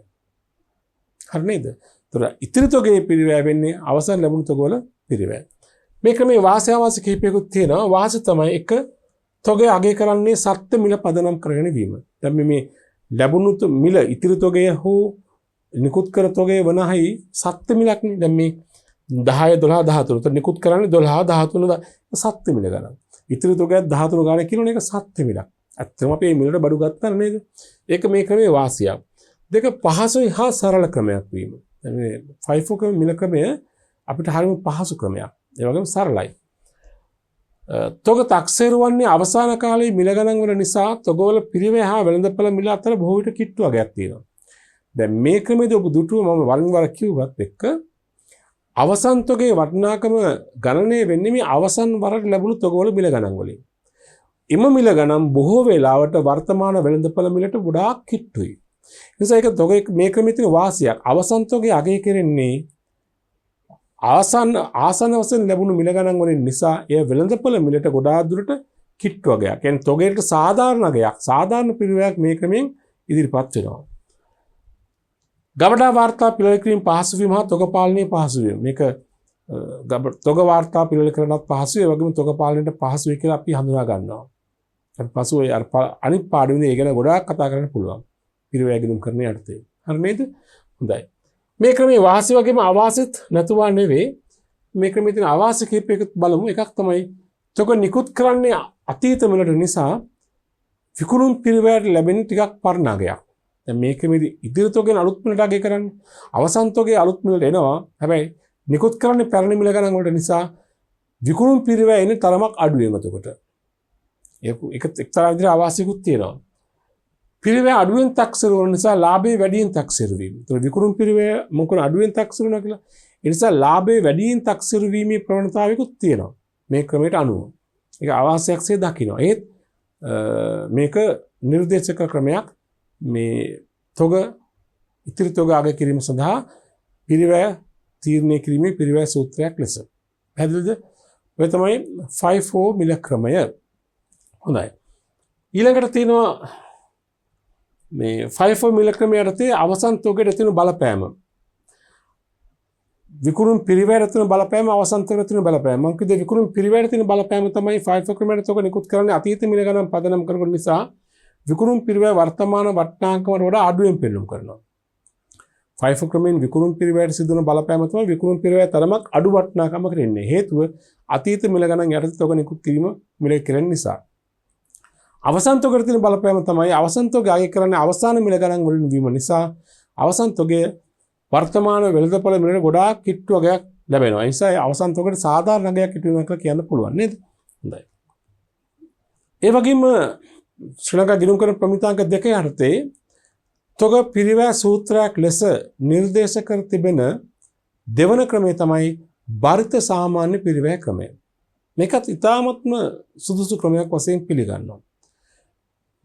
හරි නේද? ඒතර ඉතිරි තොගේ පිරිවැය වෙන්නේ අවසන් ලැබුණු තොගවල පිරිවැය. මේ ක්‍රමේ වාසය අවාසි කිහිපයකුත් තියෙනවා. වාසි තමයි එක තොගේ අගය කරන්නේ සත්ත්ව මිල පදනම් කරගෙන වීම. දැන් මේ ලැබුණු මිල ඉතිරි තොගේ හෝ නිකුත් කර තොගේ වනහයි සත්ත්ව මිලක් නේ. දැන් මේ 10 12 13. ඒතර නිකුත් කරන්නේ 12 13 සත්ත්ව මිල ගණන්. ඉතිරි තොගයක් 13 ගාන කියනෝනේ ඒක සත්ත්ව මිලක්. ඇත්තම අපි මේ මිලට බඩු ගත්තා නේද? ඒක මේ ක්‍රමේ වාසියක්. දෙක පහසුයි හා සරල ක්‍රමයක් වීම. මේ FIFO මිල ක්‍රමය අපිට හරියම පහසු ක්‍රමයක්. ඒ වගේම සරලයි. තොග තක්සේරු වන්නේ අවසාන කාලයේ මිල ගණන් වල නිසා තොගවල පිරිවැය හා වෙළඳපළ මිල අතර බොහෝ විට කිට්ටු වගයක් තියෙනවා. දැන් මේ ක්‍රමයේදී ඔබ දුටුව මම වරින් වර කිව්වත් එක්ක අවසන් තොගේ වටිනාකම ගණනය වෙන්නේ මේ අවසන් වරට ලැබුණු තොගවල මිල ගණන් වලින්. එම මිල ගණන් බොහෝ වෙලාවට වර්තමාන වෙළඳපළ මිලට ගොඩාක් කිට්ටුයි. නිසා ඒක තොගේ මේ ක්‍රමයේ තියෙන වාසියක්. අවසන් තොගේ අගය කෙරෙන්නේ ආසන්න වශයෙන් ලැබුණු මිල ගණන් වලින් නිසා එය වෙළඳපළ මිලට ගොඩාක් දුරට කිට්ටු වගයක්. කියන්නේ තොගේට සාධාරණ අගයක්, සාධාරණ පිරිවැයක් මේ ක්‍රමයෙන් ඉදිරිපත් වෙනවා. ගබඩා වාර්තා පිළිවෙල කිරීම පහසු වීම හා තොග පාලනයේ පහසු වීම. මේක තොග වාර්තා පිළිවෙල කරනත් පහසුයි. ඒ වගේම තොග පාලනයට පහසුයි කියලා අපි හඳුනා ගන්නවා. ඊට පස්සේ ඔය අනිත් පාඩුවේ ඒ ගැන ගොඩාක් කතා කරන්න පුළුවන්. පිරිවැය ගිණුම් කරන යටතේ. හරි නේද? හොඳයි. මේ ක්‍රමයේ වාසි වගේම අවාසිත් නැතුවා නෙවෙයි. මේ ක්‍රමයේ තියෙන අවාසි කීපයකට බලමු. එකක් තමයි තොග නිකුත් කරන්නේ අතීත මිලට නිසා විකුණුම් පිරිවැයට ලැබෙන ටිකක් පරණ අගයක්. දැන් මේ ක්‍රමයේදී ඉදිරි තොගෙන් අලුත් මිලට අගය කරන්නේ. අවසන් තොගේ අලුත් මිලට එනවා. හැබැයි නිකුත් කරන්නේ පැරණි මිල ගණන් වලට නිසා විකුණුම් පිරිවැය එන්නේ තරමක් අඩු වෙනවා එතකොට. ඒක එක්තරා විදිහට අවාසියකුත් තියෙනවා. පිරිවැය අඩුවෙන් තක්සේරු වන නිසා ලාභේ වැඩියෙන් තක්සේරු වීම. ඒතකොට විකුණුම් පිරිවැය මොකද අඩුවෙන් තක්සේරු වෙනවා කියලා. ඒ නිසා ලාභේ වැඩියෙන් තක්සේරු වීමේ ප්‍රවණතාවයකුත් තියෙනවා. මේ ක්‍රමයට අනුව. ඒක අවාසියක්සේ දකිනවා. ඒත් මේක නිර්දේශක ක්‍රමයක්. මේ තොග ඉතිරි තොග අගය කිරීම සඳහා පිරිවැය තීරණය කිරීමේ පිරිවැය සූත්‍රයක් ලෙස. පැහැදිලිද? ඔය තමයි FIFO මිල ක්‍රමය. හොඳයි. ඊළඟට තියෙනවා මේ FIFO මිල ක්‍රමය යටතේ අවසන් තොගයට තියෙන බලපෑම විකුණුම් පිරිවැයට තියෙන බලපෑම අවසන් තොගයට තියෙන බලපෑම මම කිව්වේ විකුණුම් පිරිවැයට තියෙන බලපෑම තමයි FIFO ක්‍රමයට තොග නිකුත් කරන්නේ අතීත මිල ගණන් පදනම් කරගන්න නිසා විකුණුම් පිරිවැය වර්තමාන වටිනාකමට වඩා අඩුවෙන් පෙන්නුම් කරනවා. FIFO ක්‍රමයෙන් විකුණුම් පිරිවැයට සිදුවන බලපෑම තමයි විකුණුම් පිරිවැය තරමක් අඩු වටිනාකමකට එන්නේ. හේතුව අතීත මිල ගණන් යටතේ තොග නිකුත් කිරීම මිල කෙරෙන නිසා. අවසන් තොගයට තියෙන බලපෑම තමයි අවසන් තොගය අගය කරන්නේ අවසාන මිල ගණන් වලින් වීම නිසා අවසන් තොගය වර්තමාන වෙළඳපොළ මිලට ගොඩාක් කිට්ටු වගයක් ලැබෙනවා. ඒ නිසා අවසන් තොගයට සාධාරණ අගයක් කිට්ටු වෙනවා කියලා කියන්න පුළුවන් නේද? හොඳයි. ඒ වගේම ශ්‍රී ලංකා ගිණුම් කරන ප්‍රමිතාංක 2 යටතේ තොග පිරිවැය සූත්‍රයක් ලෙස නිර්දේශ කර තිබෙන දෙවන ක්‍රමය තමයි බරිත සාමාන්‍ය පිරිවැය ක්‍රමය. මේකත් ඉතාමත්ම සුදුසු ක්‍රමයක් වශයෙන් පිළිගන්නවා.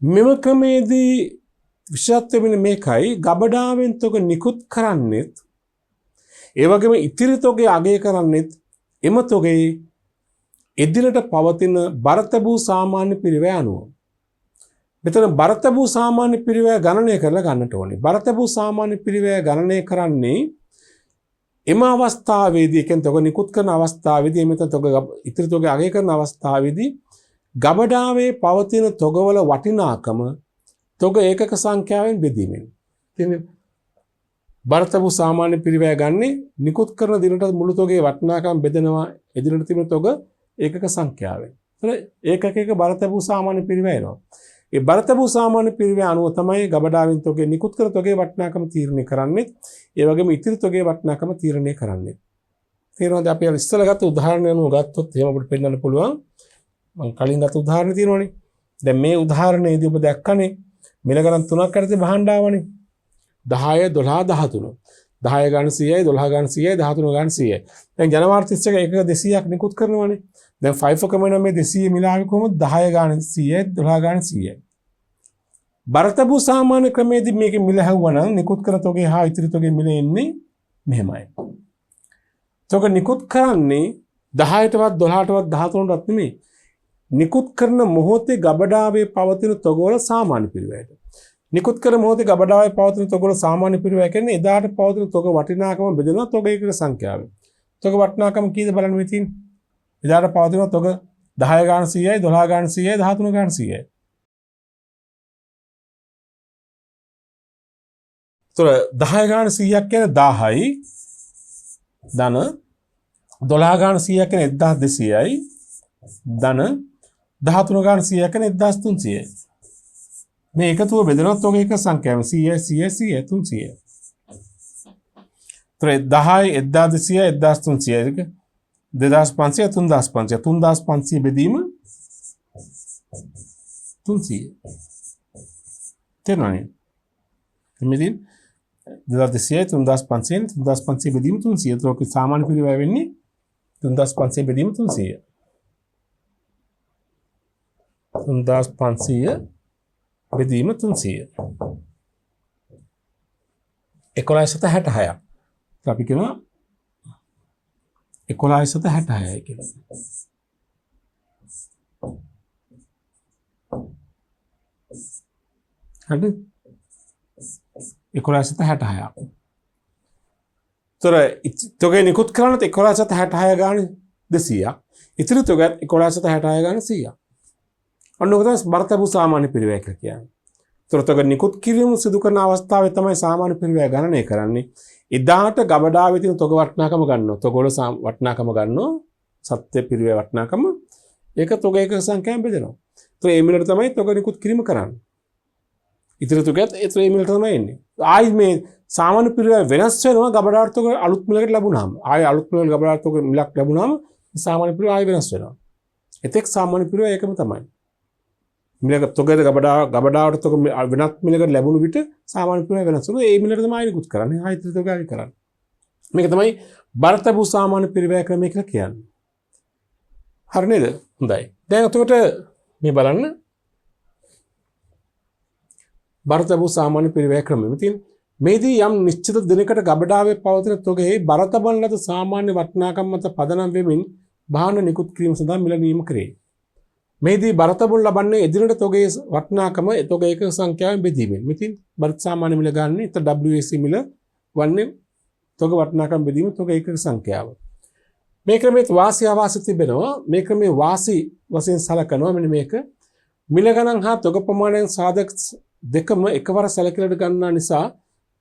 මෙම ක්‍රමයේදී විශේෂත්වය වෙන්නේ මේකයි ගබඩාවෙන් තොග නිකුත් කරන්නෙත් ඒ වගේම ඉතිරි තොගේ අගය කරන්නෙත් එම තොගේ එදිනට පවතින බරතබූ සාමාන්‍ය පිරිවැය අනුව. මෙතන බරතබූ සාමාන්‍ය පිරිවැය ගණනය කරලා ගන්නට ඕනේ. බරතබූ සාමාන්‍ය පිරිවැය ගණනය කරන්නේ එම අවස්ථාවේදී කියන්නේ තොග නිකුත් කරන අවස්ථාවේදී මෙතන තොග ඉතිරි තොගේ අගය කරන අවස්ථාවේදී ගබඩාවේ පවතින තොගවල වටිනාකම තොග ඒකක සංඛ්‍යාවෙන් බෙදීමෙන්. ඉතින් බරතබූ සාමාන්‍ය පිරිවැය ගන්නේ නිකුත් කරන දිනට මුළු තොගේ වටිනාකම බෙදෙනවා එදිනට තිබෙන තොග ඒකක සංඛ්‍යාවෙන්. ඒකක බරතබූ සාමාන්‍ය පිරිවැය එනවා. ඒ බරතබූ සාමාන්‍ය පිරිවැය අනුව තමයි ගබඩාවෙන් තොගේ නිකුත් කර තොගේ වටිනාකම තීරණය කරන්නේ. ඒ වගේම ඉතිරි තොගේ වටිනාකම තීරණය කරන්නේ. තේරෙනවද? අපි ඉස්සෙල්ලා ගත්ත උදාහරණය අනුව ගත්තොත් එහෙම අපිට පෙන්වන්න පුළුවන්. මම කලින් ගත්ත උදාහරණ තියෙනවනේ. දැන් මේ උදාහරණයේදී ඔබ දැක්කනේ මිල ගණන් තුනක් යටතේ භාණ්ඩාවනේ. 10 12 13. 10 ගණන් 100යි 12 ගණන් 100යි 13 ගණන් 100යි. දැන් ජනවාරි 31 එකක 200ක් නිකුත් කරනවානේ. දැන් FIFO ක්‍රමයෙන් මේ 200 මිලාවේ කොහොමද 10 ගණන් 100යි 12 ගණන් 100යි. බරතබූ සාමාන්‍ය ක්‍රමයේදී මේකේ මිල හැවුවා නම් නිකුත් කරන තොගේ හා ඉතිරි තොගේ මිල එන්නේ මෙහෙමයි. තොග නිකුත් කරන්නේ 10ටවත් 12ටවත් 13ටවත් නෙමෙයි. නිකුත් කරන මොහොතේ ගබඩාවේ පවතින තොගවල සාමාන්‍ය පිරිවැයට. නිකුත් කරන මොහොතේ ගබඩාවේ පවතින තොගවල සාමාන්‍ය පිරිවැය කියන්නේ එදාට පවතින තොග වටිනාකම බෙදෙනවා තොග ඒකක සංඛ්‍යාවෙන්. තොග වටිනාකම කීයද බලන්න මේ තියෙන්නේ. එදාට පවතින තොග 10 ගාන 100යි 12 ගාන 100යි 13 ගාන 100යි. තොර 10 ගාන 100ක් කියන්නේ 1000යි ධන 12 ගාන 100ක් කියන්නේ 1200යි ධන 13 ගාන 100ක් කියන්නේ 1300යි. මේ එකතුව බෙදෙනවා තොග එක සංඛ්‍යාවෙන් 100 100 100 300. තොර 10යි 1200යි 1300යි 2500 3500 3500 බෙදීම 300. තේරුණානේ? මෙදින් 2200 3500 3500 බෙදීම 300. තොක සාමාන්‍ය පිරිවැය වෙන්නේ 3500 බෙදීම 300. 3500 බෙදීම 300. 1166ක්. අපි කියනවා 1166යි කියලා. හරිද? 1166ක්. තොග නිකුත් කරනත් 1166 ගාන 200ක්. ඉතිරි තොග 1166 ගාන 100ක්. ඔන්න ඔක තමයි බරතබූ සාමාන්‍ය පිරිවැය කියලා කියන්නේ. තොග නිකුත් කිරීම සිදු කරන අවස්ථාවේ තමයි සාමාන්‍ය පිරිවැය ගණනය කරන්නේ. එදාට ගබඩාවේ තියෙන තොග වටිනාකම ගන්නවා. තොග වල වටිනාකම ගන්නවා. සත්‍ය පිරිවැය වටිනාකම ඒක තොග එක සංඛ්‍යාවෙන් බෙදෙනවා. ඒ මිලට තමයි තොග නිකුත් කිරීම කරන්නේ. ඉතිරි තොගත් ඒ මිලට තමයි එන්නේ. ආයි මේ සාමාන්‍ය පිරිවැය වෙනස් වෙනවා ගබඩාවට තොග අලුත් මිලකට ලැබුණාම. ආයි අලුත් මිලකට ගබඩාවට තොග මිලක් ලැබුණාම සාමාන්‍ය පිරිවැය ආයි වෙනස් වෙනවා. එතෙක් සාමාන්‍ය පිරිවැය ඒකම තමයි. මිලක තොගද ගබඩාවට තොග වෙනත් මිලකට ලැබුණු විට සාමාන්‍ය පිරිවැය වෙනස් වෙනවා. ඒ මිලට තමයි නිකුත් කරන්නේ. ආයි ඉතිරි තොග ආයි කරන්නේ. මේක තමයි බරතබූ සාමාන්‍ය පිරිවැය ක්‍රමය කියලා කියන්නේ. හරි නේද? හොඳයි. දැන් එතකොට මේ බලන්න බරතබූ සාමාන්‍ය පිරිවැය ක්‍රමය. ඉතින් මේදී යම් නිශ්චිත දිනකට ගබඩාවේ පවතින තොගේ බරතබන ලද සාමාන්‍ය වටිනාකම් මත පදනම් වෙමින් භාණ්ඩ නිකුත් කිරීම සඳහා මිල නියම කරේ. මේදී බරතබුන් ලබන්නේ එදිනට තොගේ වටිනාකම තොග ඒකක සංඛ්‍යාවෙන් බෙදීමෙන්. ඉතින් බරත් සාමාන්‍ය මිල ගන්න. ඒතර WAC මිල වන්නේ තොග වටිනාකම් බෙදීම තොග ඒකක සංඛ්‍යාව. මේ ක්‍රමයේ වාසි අවාසි තිබෙනවා. මේ ක්‍රමයේ වාසි වශයෙන් සලකනවා මෙන්න මේක. මිල ගණන් හා තොග ප්‍රමාණයෙන් සාධක දෙකම එකවර සැලකිලිට ගන්නා නිසා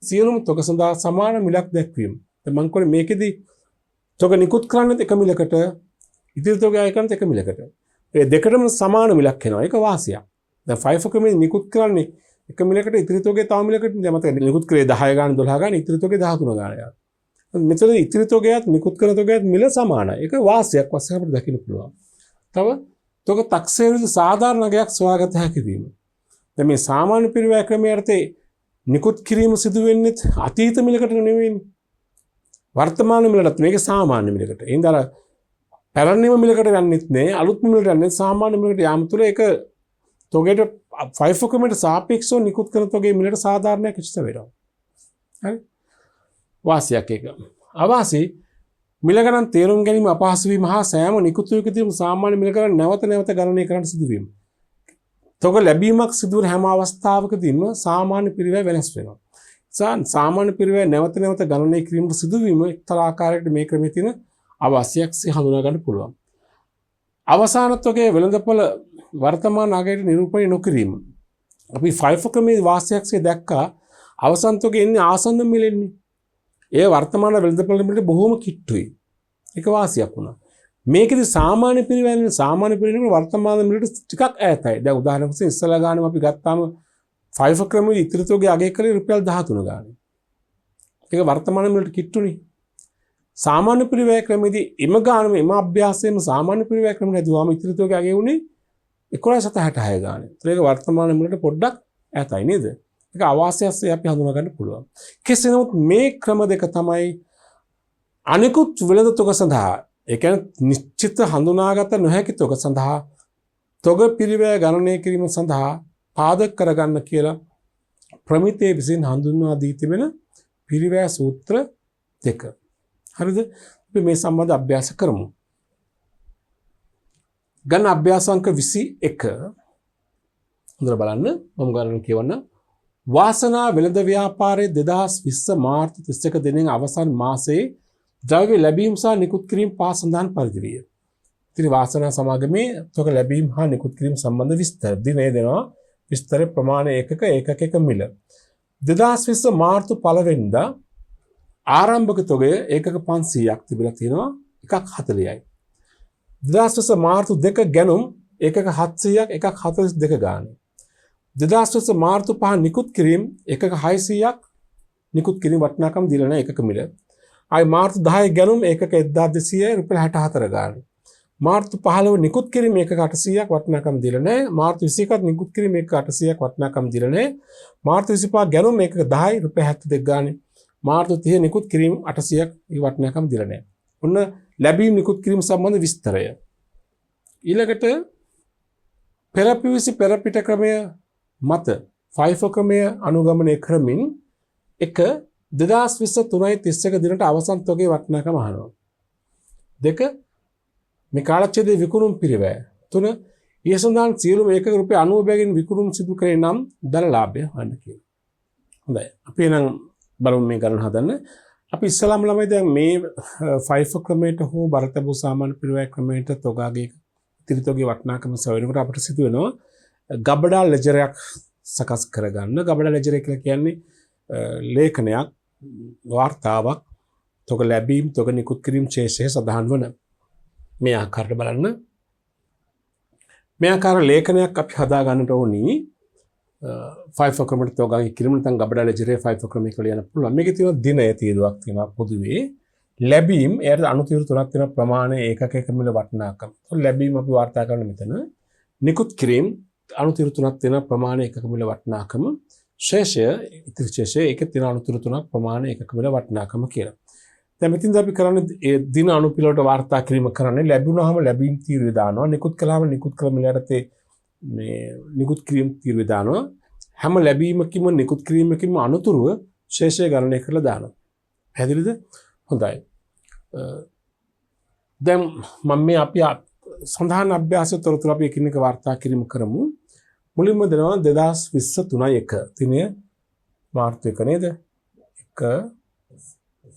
සියලුම තොග සඳහා සමාන මිලක් දැක්වීම. දැන් මම කියන්නේ මේකෙදි තොග නිකුත් කරන්නේ එක මිලකට, ඉතිරි තොග අය කරන්නේ එක මිලකට. ඒ දෙකටම සමාන මිලක් එනවා. ඒක වාසියක්. දැන් FIFO ක්‍රමයේ නිකුත් කරන්නේ එක මිලකට, ඉතිරි තොගේ තව මිලකට. දැන් මතක නිකුත් කරේ 10 ගාන 12 ගාන, ඉතිරි තොගේ 13 ගාන යනවා. මෙතන ඉතිරි තොගයත් නිකුත් කරන තොගයත් මිල සමානයි. ඒක වාසියක් වශයෙන් අපිට දකින්න පුළුවන්. තව තොග තක්සේරුවේ සාධාරණ ගයක් සොයාගත හැකි වීම. දැන් මේ සාමාන්‍ය පිරිවැය ක්‍රමයේ අර්ථයේ නිකුත් කිරීම සිදු වෙන්නේ අතීත මිලකට නෙවෙයි. වර්තමාන මිලකට. මේක සාමාන්‍ය මිලකට. එහෙනම් අර පැරණිම මිලකට යන්නෙත් නෑ, අලුත් මිලකට යන්නේ සාමාන්‍ය මිලකට යාම තුළ ඒක තොගයට FIFO ක්‍රමයට සාපේක්ෂව නිකුත් කරන තොගේ මිලට සාධාරණයක් ඉෂ්ට වෙනවා. හරි? වාසියක් එක. අවාසි මිල ගණන් තේරුම් ගැනීම අපහසු වීම හා සෑම නිකුතුවකදීම සාමාන්‍ය මිල ගණන් නැවත නැවත ගණනය කරන්න සිදුවීම. තොග ලැබීමක් සිදුවන හැම අවස්ථාවකදීම සාමාන්‍ය පිරිවැය වෙනස් වෙනවා. සාමාන්‍ය පිරිවැය නැවත නැවත ගණනය කිරීමට සිදුවීම එක්තරා ආකාරයකට මේ ක්‍රමයේ තියෙන අවශ්‍යක්ෂය හඳුනා ගන්න පුළුවන්. අවසාන තොගයේ වෙළඳපොළ වර්තමාන අගයට නිරූපණය නොකිරීම. අපි FIFO ක්‍රමයේ වාසියක්ෂය දැක්කා. අවසාන තොගයේ ඉන්නේ ආසන්න මිලෙන්නේ. ඒ වර්තමාන වෙළඳපොළ මිලට බොහොම කිට්ටුයි. ඒක වාසියක් වුණා. මේකෙදි සාමාන්‍ය පිරිවැය වර්තමාන මිලට ටිකක් ඈතයි. දැන් උදාහරණයක් වශයෙන් ඉස්සලා ගානම අපි ගත්තාම FIFO ක්‍රමයේ ඉතිරි තොගයේ අගය කරේ රුපියල් 13 ගානක්. ඒක වර්තමාන මිලට කිට්ටුනේ. සාමාන්‍ය පිරිවැය ක්‍රමයේදී එම අභ්‍යාසයෙන්ම සාමාන්‍ය පිරිවැය ක්‍රමයට ඇදුවාම ඉතිරි තොගයේ අගය වුණේ 11.66 ගානක්. ඒක වර්තමාන මිලට පොඩ්ඩක් ඈතයි නේද? ඒක අවාසියස්සේ අපි හඳුනා ගන්න පුළුවන්. කෙසේ නමුත් මේ ක්‍රම දෙක තමයි අනිකුත් වෙළඳ තොග සඳහා, ඒ කියන්නේ නිශ්චිත හඳුනාගත නොහැකි තොග සඳහා තොග පිරිවැය ගණනය කිරීම සඳහා පාදක කරගන්න කියලා ප්‍රමිතේ විසින් හඳුන්වා දී තිබෙන පිරිවැය සූත්‍ර දෙක. හරිද? අපි මේ සම්බන්ධ අභ්‍යාස කරමු. ගන්න අභ්‍යාස අංක 21. හොඳට බලන්න. මම ගණන් කියවන්න. වාසනා වෙළඳ ව්‍යාපාරයේ 2020 මාර්තු 31 දිනෙන් අවසන් මාසයේ ද්‍රව්‍ය ලැබීම් සහ නිකුත් කිරීම පහ සඳහන් පරිදි විය. ඉතින් වාසනා සමාගමේ තොග ලැබීම් හා නිකුත් කිරීම සම්බන්ධ විස්තර දිනේ දෙනවා. විස්තර ප්‍රමාණය ඒකක මිල. 2020 මාර්තු 1 වෙනිදා ආරම්භක තොගය ඒකක 500ක් තිබිලා තියෙනවා. එකක් 40යි. 2020 මාර්තු 2 ගැනුම් ඒකක 700ක් එකක් 42 ගානක්. 2020 මාර්තු 5 නිකුත් කිරීම එකක 600ක් නිකුත් කිරීම වටිනාකම් දීලා නැහැ එකක මිල. ආයි මාර්තු 10 ගැනුම් ඒකක 1200යි රුපියල් 64 ගානක්. මාර්තු 15 නිකුත් කිරීම එකක 800ක් වටිනාකම් දීලා නැහැ. මාර්තු 21 නිකුත් කිරීම එකක 800ක් වටිනාකම් දීලා නැහැ. මාර්තු 25 ගැනුම් එකක 10යි රුපියල් 72 ගානක්. මාර්තු 30 නිකුත් කිරීම 800ක් වටිනාකම් දීලා නැහැ. ඔන්න ලැබීම් නිකුත් කිරීම සම්බන්ධ විස්තරය. ඊළඟට පෙරපිවිසි පෙරපිට ක්‍රමය මත FIFO ක්‍රමය අනුගමනය කරමින් 2020 3.31 දිනට අවසන් තොගේ වටිනාකම අහනවා. 2 මේ කාලච්ඡේදයේ විකුණුම් පිරිවැය. 3 ඊය සඳහන් සියලුම ඒකක රුපියල් 90 බැගින් විකුණුම් සිදු කරේ නම් දල ලාභය හොයන්න කියලා. හොඳයි. අපි නම් බලමු මේ ගණන හදන්න. අපි ඉස්සලාම ළමයි දැන් මේ FIFO ක්‍රමයට හෝ බරතබු සාමාන්‍ය පිරිවැය ක්‍රමයට තොගාගේ ඉතිරි තොගේ වටිනාකම සොයනකොට අපිට සිදු වෙනවා ගබඩා ලෙජරයක් සකස් කරගන්න. ගබඩා ලෙජරය කියලා කියන්නේ ලේඛනයක්, වාර්තාවක්, තොග ලැබීම්, තොග නිකුත් කිරීම ශේෂය සඳහන් වන මේ ආකාරයට බලන්න. මේ ආකාර ලේඛනයක් අපි හදා ගන්නට ඕනි. FIFO ක්‍රමයට තොගාගේ කිරීම නැත්නම් ගබඩා ලෙජරේ FIFO ක්‍රමයක ලියන්න පුළුවන්. මේකේ තියෙන දිනය තීරුවක් තියෙනවා පොදුවේ. ලැබීම් එයාට අනුතීරු තුනක් තියෙන ප්‍රමාණය ඒකක මිල වටිනාකම. ලැබීම් අපි වාර්තා කරන මෙතන. නිකුත් කිරීම අනුතීරු තුනක් තියෙන ප්‍රමාණය ඒකක මිල වටිනාකම. ශේෂය ඉතිරි ශේෂය ඒකේ තියෙන අනුතීරු තුනක් ප්‍රමාණය ඒකක මිල වටිනාකම කියලා. දැන් මෙතින්ද අපි කරන්නේ ඒ දින අනුපිළිවෙලට වාර්තා කිරීම කරන්නේ ලැබුණාම ලැබීම් තීරුවේ දානවා. නිකුත් කළාම නිකුත් කළ මිලයට මේ නිකුත් කිරීම තීරුවේ දානවා. හැම ලැබීමකින්ම නිකුත් කිරීමකින්ම අනුතුරුව ශේෂය ගණනය කරලා දානවා. පැහැදිලිද? හොඳයි. දැන් මම මේ අපි සඳහන් අභ්‍යාසය තොරතුරු අපි එකිනෙක වාර්තා කිරීම කරමු. මුලින්ම දෙනවා 2020 3 1 දිනය මාර්තු 1 නේද? 1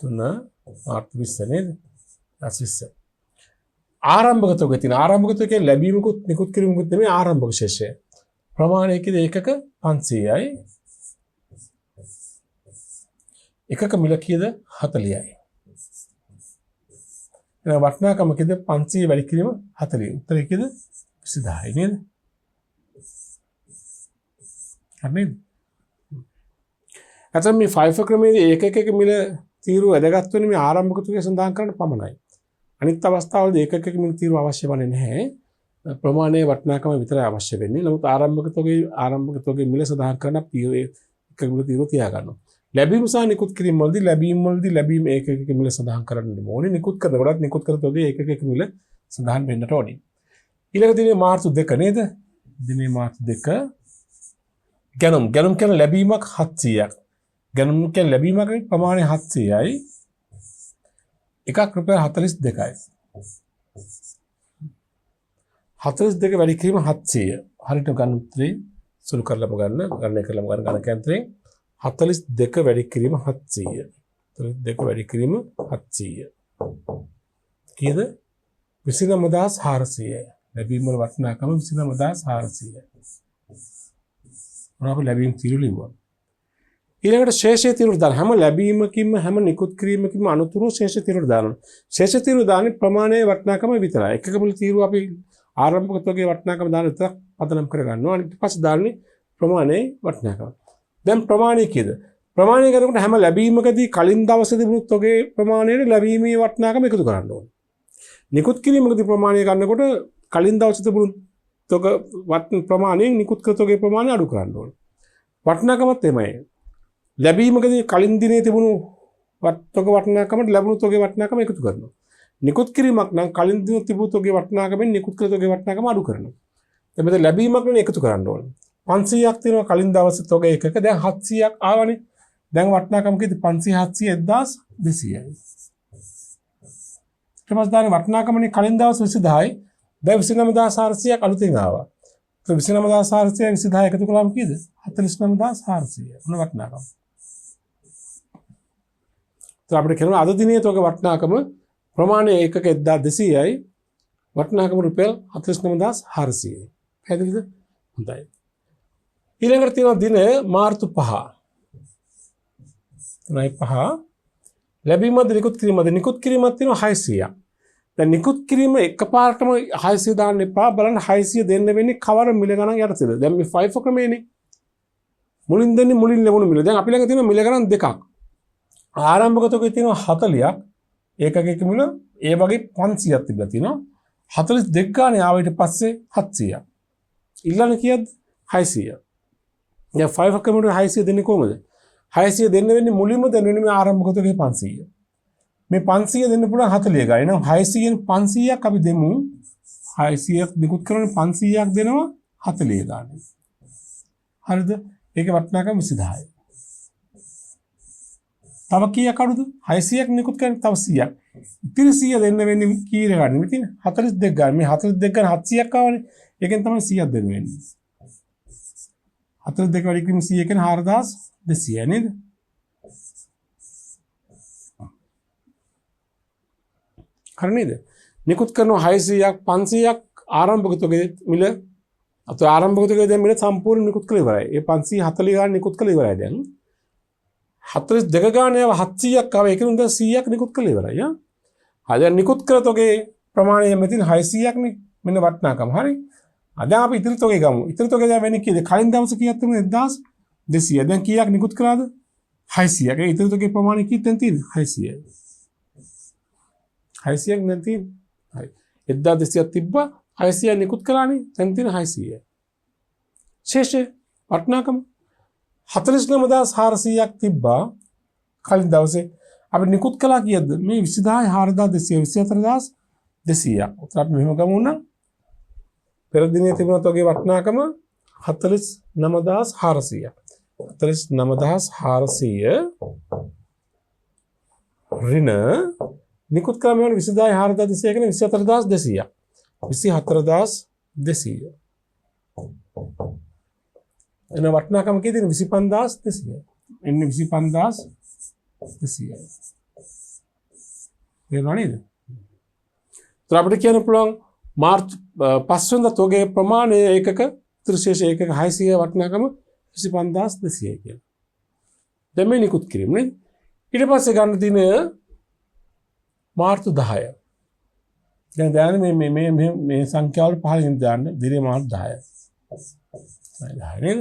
3 මාර්තු 20 නේද? 20. ආරම්භක තොගය තියෙන ආරම්භක තොගය ලැබීමකුත් නිකුත් කිරීමකුත් නෙමෙයි ආරම්භක ශේෂය. ප්‍රමාණය කිව්ද ඒකක 500යි. එකක මිල කීයද 40යි. එහෙනම් වටිනාකම කීයද 500 වැඩි කිරීම 40. උත්තරය කීයද 20000යි නේද? හරිද? අතන මේ 5 ක්‍රමයේදී ඒකක මිල තීරුව වැදගත් වෙන්නේ මේ ආරම්භක තුනේ සඳහන් කරන්න පමණයි. අනිත් අවස්ථාවලදී ඒකක මිල තීරුව අවශ්‍ය වන්නේ නැහැ. ප්‍රමාණයේ වටිනාකම විතරයි අවශ්‍ය වෙන්නේ. නමුත් ආරම්භක තුගේ මිල සඳහන් කරන ඒකක මිල තීරුව තියා ගන්නවා. ලැබීම සහ නිකුත් කිරීම වලදී ලැබීම ඒකක මිල සඳහන් කරන්න ඕනේ. නිකුත් කරනකොටත් නිකුත් කර තුගේ ඒකක මිල සඳහන් වෙන්නට ඕනේ. ඊළඟ දිනේ මාර්තු 2 නේද? දිනේ මාර්තු 2 ගණන් කියන ලැබීමක් 700ක්. ගණන් කියන ලැබීමක ප්‍රමාණය 700යි. එකක් රුපියල් 42යි. 42 වැඩි කිරීම 700. හරියට ගන්න උත්තරේ සුළු කරලම ගන්න ගණනය කරලම ගන්න කැන්තරේ 42 වැඩි කිරීම 700. 42 වැඩි කිරීම 700. කීයද? 29400යි. ලැබීම වල වටිනාකම 29400යි. මොනවාද ලැබීම් තීරු ලිව්වා. ඊළඟට ශේෂය තීරු දාන හැම ලැබීමකින්ම හැම නිකුත් කිරීමකින්ම අනුතුරු ශේෂ තීරු දානවා. ශේෂ තීරු දාන්නේ ප්‍රමාණයේ වටිනාකම විතරයි. එකක මුල් තීරු අපි ආරම්භක තොගේ වටිනාකම දාන විතරක් පදනම් කරගන්නවා. අනිත් පස්සේ දාන්නේ ප්‍රමාණයේ වටිනාකම. දැන් ප්‍රමාණය කීයද? ප්‍රමාණය කරනකොට හැම ලැබීමකදී කලින් දවසේ තිබුණු තොගේ ප්‍රමාණයට ලැබීමේ වටිනාකම එකතු කරන්න ඕනේ. නිකුත් කිරීමකදී ප්‍රමාණය ගන්නකොට කලින් දවසේ තිබුණු තොග ප්‍රමාණයෙන් නිකුත් කර තොගේ ප්‍රමාණය අඩු කරන්න ඕනේ. වටිනාකමත් එමයයි. ලැබීමකදී කලින් දිනේ තිබුණු තොග වටිනාකමට ලැබුණු තොගේ වටිනාකම එකතු කරනවා. නිකුත් කිරීමක් නම් කලින් දින තිබුණු තොගේ වටිනාකමෙන් නිකුත් කර තොගේ වටිනාකම අඩු කරනවා. දැන් මෙතන ලැබීමක් නේ එකතු කරන්න ඕනේ. 500ක් තියෙනවා කලින් දවසේ තොග එකක. දැන් 700ක් ආවනේ. දැන් වටිනාකම කීයද? 500 700 1200යි. ඊට පස්සේ වටිනාකමනේ කලින් දවස් 20000යි. දැන් 29400ක් අලුතෙන් ආවා. 29400 20000 එකතු කළාම කීයද? 49400. මොන වටිනාකම? તો આપણે කියනවා අද දිනේ තොග වටිනාකම ප්‍රමාණය ඒකක 1200යි. වටිනාකම රුපියල් 49400යි. පැහැදිලිද? හොඳයි. ඊළඟට තියෙනවා දින මාර්තු 5. 3/5 ලැබීමද නිකුත් කිරීමද නිකුත් කිරීමක් තියෙනවා 600ක්. දැන් නිකුත් කිරීම එකපාරටම 600 දාන්න එපා. බලන්න 600 දෙන්න වෙන්නේ කවර මිල ගණන් යටතේද? දැන් මේ 5 ක්‍රමයේනේ. මුලින් දෙන්නේ මුලින් ලැබුණු මිල. දැන් අපි ළඟ තියෙන මිල ගණන් දෙකක්. ආරම්භක තොගේ තියෙනවා 40ක්. ඒකක මිල ඒ වගේ 500ක් තිබලා තියෙනවා. 42 ගානේ ආව ඊට පස්සේ 700ක්. ඊළඟ කීයද? 600. දැන් 5 ක්‍රමයට 600 දෙන්නේ කොහමද? 600 දෙන්න වෙන්නේ මුලින්ම දෙන්න වෙන්නේ මේ ආරම්භක තොගේ 500. මේ 500 දෙන්න පුළුවන් 40 ගානේ. එහෙනම් 600න් 500ක් අපි දෙමු. 600ක් නිකුත් කරන්නේ 500ක් දෙනවා 40 ගානේ. හරිද? ඒකේ වටිනාකම 20000යි. තව කීයක් අඩුද? 600ක් නිකුත් කරන්නේ තව 100ක්. ඉතිරි 100 දෙන්න වෙන්නේ කීයක ගන්න? මෙතන 42 ගන්න. මේ 42 ගන්න 700ක් ආවනේ. ඒකෙන් තමයි 100ක් දෙන්න වෙන්නේ. 42 වැඩි කිරීම 100 කියන්නේ 4200 නේද? හරි නේද? නිකුත් කරනවා 600ක් 500ක් ආරම්භක තොගේ මිල අත ආරම්භක තොගේ දැන් මිල සම්පූර්ණ නිකුත් කළ ඉවරයි. ඒ 540 ගාන නිකුත් කළ ඉවරයි දැන්. 42 ගානේ 700ක් ආව ඒක උන්ද 100ක් නිකුත් කළ ඉවරයි. ආ දැන් නිකුත් කළ තොගේ ප්‍රමාණය මෙතන 600ක් නේ. මෙන්න වටිනාකම. හරි. අද අපි ඉතිරි තොගේ ගමු. ඉතිරි තොගේ දැන් වෙන්නේ කීයද? කලින් දවසේ කීයක් තිබුණා? 1200. දැන් කීයක් නිකුත් කළාද? 600ක්. ඒ ඉතිරි තොගේ ප්‍රමාණය කීයද දැන් තියෙන්නේ? 600යි. 600ක් දැන් තියෙන්නේ. හරි. 1200ක් තිබ්බා 600 නිකුත් කළානේ. දැන් තියෙන 600යි. ශේෂය වටිනාකම 49400ක් තිබ්බා කලින් දවසේ අපි නිකුත් කළා කීයද? මේ 20000 4200 24200ක්. උතර අපි මෙහෙම ගමු නම් පෙර දිනේ තිබුණ තොගේ වටිනාකම 49400ක්. 49400 ඍණ නිකුත් කළා මෙවන 20000 4200 කියන 24200ක්. 24200. එන වටිනාකම කීයද? 25200. එන්නේ 25200. තේරුණා නේද? તો අපිට කියන්න පුළුවන් මාර්තු 5 වෙනිදා තොගේ ප්‍රමාණය ඒකක ත්‍රිශේෂ ඒකක 600 වටිනාකම 25200 කියලා. දැන් මේ නිකුත් කිරීම නේද? ඊට පස්සේ ගන්න දින මාර්තු 10. දැන් දාන්න මේ සංඛ්‍යාවල පහලින් දාන්න දිනේ මාර්තු 10. 10 නේද?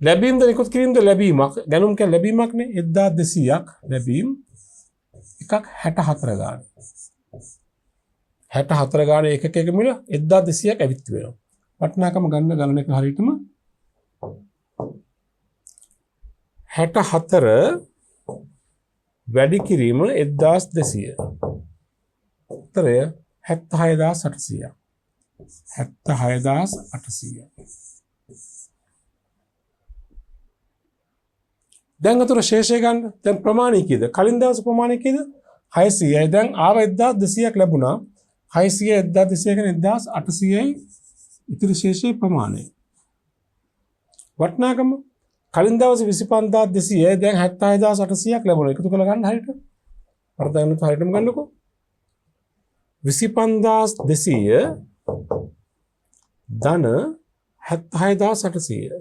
ලැබීම්ද නිකුත් කිරීමද ලැබීමක්. දැනුම් කියන්නේ ලැබීමක් නේ. 1200ක් ලැබීම් එකක් 64 ගාන. 64 ගාන එකක එක මිල 1200ක් ඇවිත් වෙනවා. වටිනාකම ගණන එක හරියටම 64 වැඩි කිරීම 1200. උත්තරය 76800. 76800. දැන් අතර ශේෂය ගන්න. දැන් ප්‍රමාණය කීයද? කලින් දවස් ප්‍රමාණය කීයද? 600යි. දැන් ආව 1200ක් ලැබුණා. 600 1200 කියන්නේ 1800යි ඉතිරි ශේෂයේ ප්‍රමාණය. වටිනාකම කලින් දවස් 25200යි දැන් 76800ක් ලැබුණා. එකතු කරලා ගන්න හරියට. වර්ධනය හරියටම ගන්නකො. 25200 ධන 76800.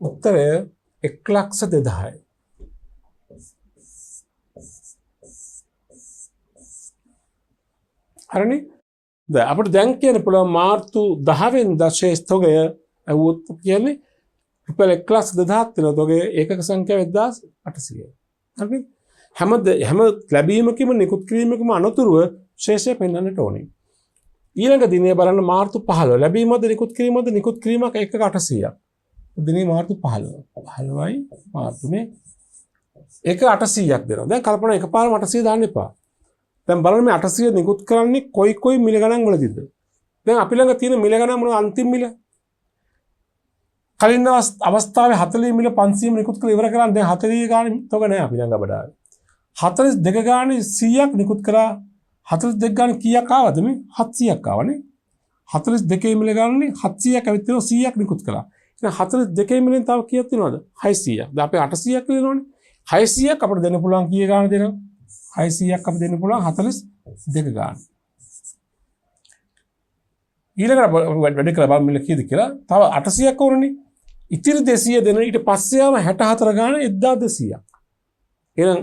උත්තරය 1,02,000යි. හරිනේ? දැන් අපිට දැන් කියන්න පුළුවන් මාර්තු 10 වෙනිදා ශේෂ තොගය අවුත් කියන්නේ රුපියල් 1,02,000ක් වෙන තොගය ඒකක සංඛ්‍යාව 1,800යි. හරිනේ? හැම ලැබීමකම නිකුත් කිරීමකම අනතුරුව ශේෂය පෙන්වන්නට ඕනේ. ඊළඟ දිනේ බලන්න මාර්තු 15 ලැබීමද නිකුත් කිරීමද නිකුත් කිරීමක් 1,800ක්. දිනේ මාර්තු 15යි මාර්තුනේ 1,800ක් දෙනවා. දැන් කල්පනා එකපාරම 800 දාන්න එපා. දැන් බලන්න මේ 800 නිකුත් කරන්නේ කොයි මිල ගණන් වලදීද? දැන් අපි ළඟ තියෙන මිල ගණන් මොනවද අන්තිම මිල? කලින් අවස්ථාවේ 40 මිල 500 නිකුත් කරලා ඉවර කරා. දැන් 40 ගානේ තොග නැහැ අපි ළඟ බඩාවේ. 42 ගානේ 100ක් නිකුත් කරා. 42 ගානේ කීයක් ආවද මේ? 700ක් ආවනේ. 42 මිල ගානේ 700ක් ඇවිත් තියෙනවා 100ක් නිකුත් කළා. එහෙනම් 42 මිලෙන් තව කීයක් තියෙනවද? 600ක්. දැන් අපි 800ක් වෙනවනේ. 600ක් අපිට දෙන්න පුළුවන් කීය ගාන දෙනවා? 600ක් අපි දෙන්න පුළුවන් 42 ගාන. ඊළඟට වැඩි කරලා බලමු මිල කීයද කියලා. තව 800ක් ඕනනේ. ඉතිරි 200 දෙන ඊට පස්සේ ආව 64 ගාන 1200ක්. එහෙනම්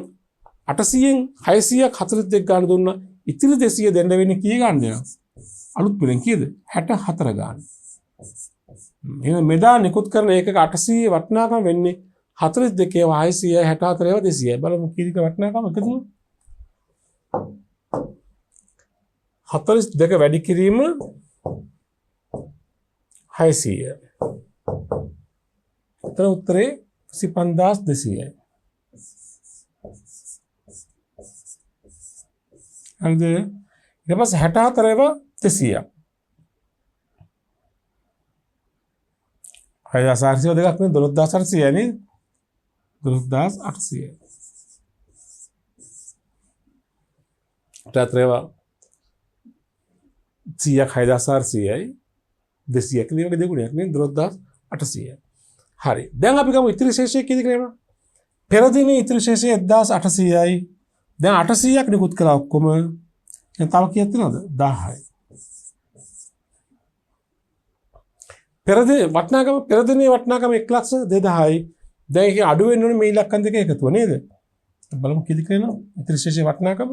800න් 600ක් 42 ගාන දුන්නා. ඉතිරි 200 දෙන්න වෙන්නේ කී ගාන දෙනවා? අලුත් මිලෙන් කීයද? 64 ගාන. එහෙනම් මෙදා නිකුත් කරන ඒකක 800 වටිනාකම වෙන්නේ 42 ඒවා 600 64 ඒවා 200යි. බලමු කීයක වටිනාකම එකතු 42 වැඩි කිරීම 600. එතන උත්තරේ 25200යි. හරිද? ඊට පස්සේ 64 ඒවා 200ක්. 6400 දෙකක් නේ 12800 නේ 12800. ටත්‍රේවා 100ක් 6400යි 200ක් නේ වගේ දෙගුණයක් නේ 12800. හරි. දැන් අපි ගමු ඉතිරි ශේෂය කීයද කියලා. පෙර දිනේ ඉතිරි ශේෂය 1800යි. දැන් 800ක් නිකුත් කළා ඔක්කොම. දැන් තව කීයක් තියෙනවද? 1000යි. පෙර දිනේ වටිනාකම 1,02,000යි. දැන් ඒක අඩු වෙන්න ඕනේ මේ ඉලක්කම් දෙක එකතුව නේද? බලමු කීයද කියලා. ඉතිරි ශේෂයේ වටිනාකම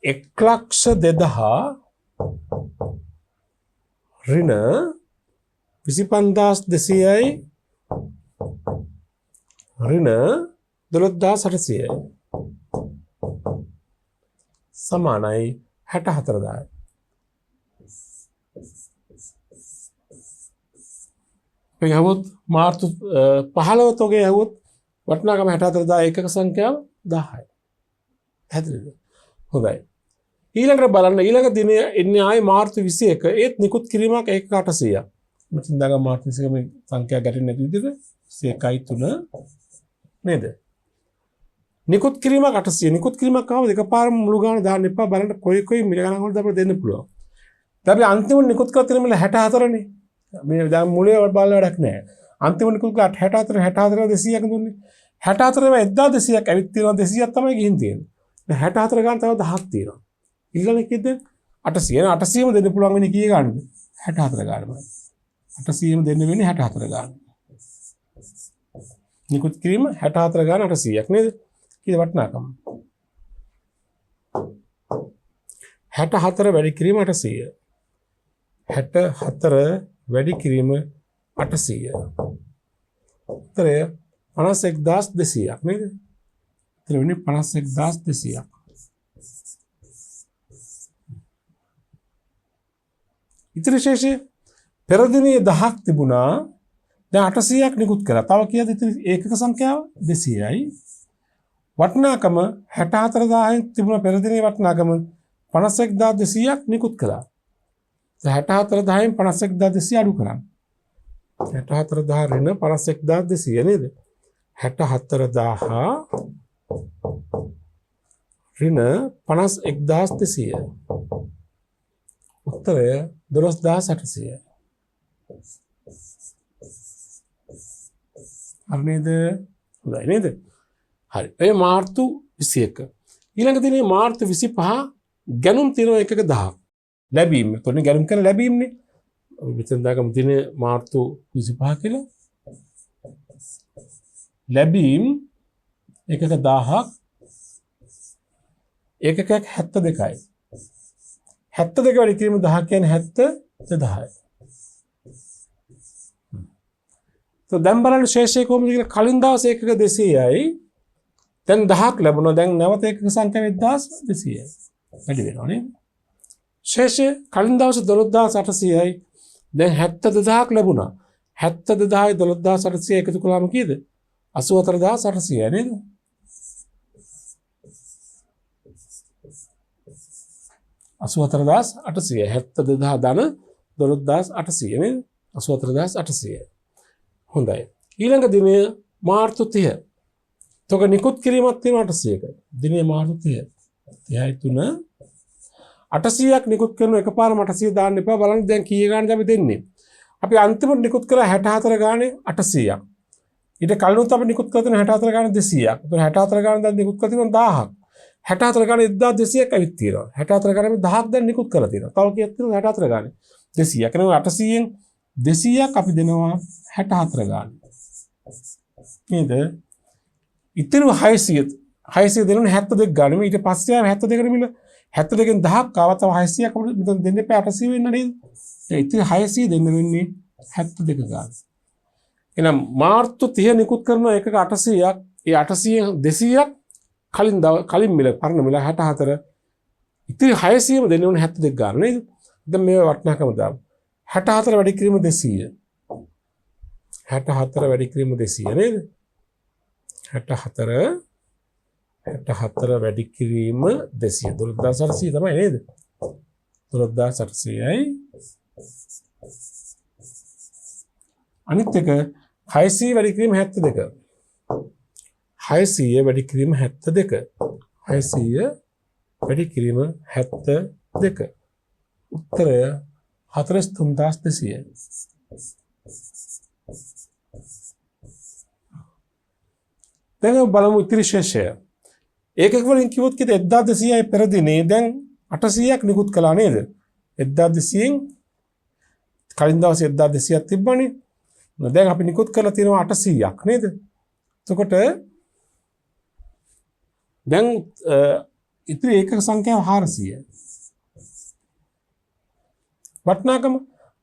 1,02,000 ඍණ 25200යි ඍණ 12800යි සමානයි 64000යි. අපි හවුත් මාර්තු 15 තොගේ හවුත් වටිනාකම 64000 ඒකක සංඛ්‍යාව 10යි. හැදෙන්නේ. හොඳයි. ඊළඟට බලන්න ඊළඟ දිනේ එන්නේ ආයි මාර්තු 21 ඒත් නිකුත් කිරීමක් 1,800ක්. මෙතන දාගම මාර්තු 21 මේ සංඛ්‍යා ගැටෙන්නේ නැති විදිහට 1.3 නේද? නිකුත් කිරීමක් 800. නිකුත් කිරීමක් ආවද එකපාරම මුළු ගාන දාන්න එපා. බලන්න කොයි මිල ගණන් වලද අපිට දෙන්න පුළුවන්. දැන් අපි අන්තිම නිකුත් කරලා තියෙන මිල 64නේ. මේ දැන් මුලේ බලලා වැඩක් නැහැ. අන්තිම නිකුත් කරලා 64 200ක් දුන්නේ. 64 1200ක් ඇවිත් තියෙනවා 200ක් තමයි ගිහින් තියෙන්නේ. දැන් 64 ගාන තව 10ක් තියෙනවා. ඊළඟ කිව්ද 800 800ම දෙන්න පුළුවන් වෙන්නේ කී ගානද? 64 ගානමයි. 800ම දෙන්න වෙන්නේ 64 ගාන. නිකුත් කිරීම 64 ගාන 800ක් නේද? කීයද වටිනාකම? 64 වැඩි කිරීම 800. 64 වැඩි කිරීම 800. උත්තරය 51200ක් නේද? උත්තර වෙන්නේ 51200ක්. ඉතිරි ශේෂය පෙර දිනේ 10ක් තිබුණා. දැන් 800ක් නිකුත් කරා. තව කීයද ඉතිරි ඒකක සංඛ්‍යාව? 200යි. වටිනාකම 64000න් තිබුණ පෙර දිනේ වටිනාකම 51200ක් නිකුත් කළා. 64000න් 51200 අඩු කරා. 64000 ඍණ 51200 නේද? 64000 ඍණ 51200. උත්තරය 12800. හරි නේද? හොඳයි නේද? හරි. ඒ මාර්තු 21. ඊළඟ දිනේ මාර්තු 25 ගැනුම් තියෙනවා එකක 1000ක්. ලැබීම. එතකොට ගැනුම් කරන ලැබීමනේ. අපි මෙතන දාගමු දිනේ මාර්තු 25 කියලා. ලැබීම් එකක 1000ක් ඒකකයක් 72යි. 72 වැඩි කිරීම 10 කියන්නේ 70 10යි. දැන් බලන්න ශේෂය කොහොමද කියලා. කලින් දවසේ එකක 200යි. දැන් 10ක් ලැබුණා. දැන් නැවත එකක සංඛ්‍යාව 1200යි. වැඩි වෙනවා නේද? ශේෂය කලින් දවසේ 12800යි. දැන් 72000ක් ලැබුණා. 72000යි 12800 එකතු කළාම කීයද? 84800 නේද? අසුවතරදාස් 800 72,000 ධන 12,800 නේද? 84800. හොඳයි. ඊළඟ දිනය මාර්තු 30. තොග නිකුත් කිරීමක් තියෙනවා 800ක. දිනේ මාර්තු 30. 33 800ක් නිකුත් කරන එකපාරම 800 දාන්න එපා. බලන්න දැන් කී ගානද අපි දෙන්නේ. අපි අන්තිමට නිකුත් කරලා 64 ගානේ 800ක්. ඊට කලිනුත් අපි නිකුත් කරලා තියෙන 64 ගානේ 200ක්. ඒතර 64 ගානේ දැන් නිකුත් කරලා තියෙනවා 1000ක්. 64 ගානේ 1200ක් ඇවිත් තියෙනවා. 64 ගානේ 1000ක් දැන් නිකුත් කරලා තියෙනවා. තව කීයක් තියෙනවද 64 ගානේ? 200ක්. එනවා 800න් 200ක් අපි දෙනවා 64 ගානේ. නේද? ඉතින් 600 දෙනුනේ 72 ගානේ. ඊට පස්සේ ආව 72 මිල 72න් 10ක් ආව තව 600ක් අපිට මෙතන දෙන්න එපා 800 වෙන්න නේද? ඒ ඉතින් 600 දෙන්න වෙන්නේ 72 ගානේ. එහෙනම් මාර්තු 30 නිකුත් කරන එකක 800ක් ඒ 800 200ක් කලින් මිල පරණ මිල 64 ඉතින් 600ම දෙන්න ඕනේ 72 ගාන නේද? දැන් මේ වටිනාකම දාමු. 64 වැඩි කිරීම 200. 64 වැඩි කිරීම 200 නේද? 64 වැඩි කිරීම 200 12800 තමයි නේද? 12800යි. අනිත් එක 600 වැඩි කිරීම 72. 600 වැඩි කිරීම 72. 600 වැඩි කිරීම 72. උත්තරය 43200. දැන් බලමු ඉතිරි ශේෂය. ඒකක වලින් කිව්වොත් කිද 1200යි පෙර දිනේ දැන් 800ක් නිකුත් කළා නේද? 1200න් කලින් දවසේ 1200ක් තිබ්බනේ. දැන් අපි නිකුත් කරලා තියෙනවා 800ක් නේද? එතකොට දැන් ඉතිරි ඒකක සංඛ්‍යාව 400. වටිනාකම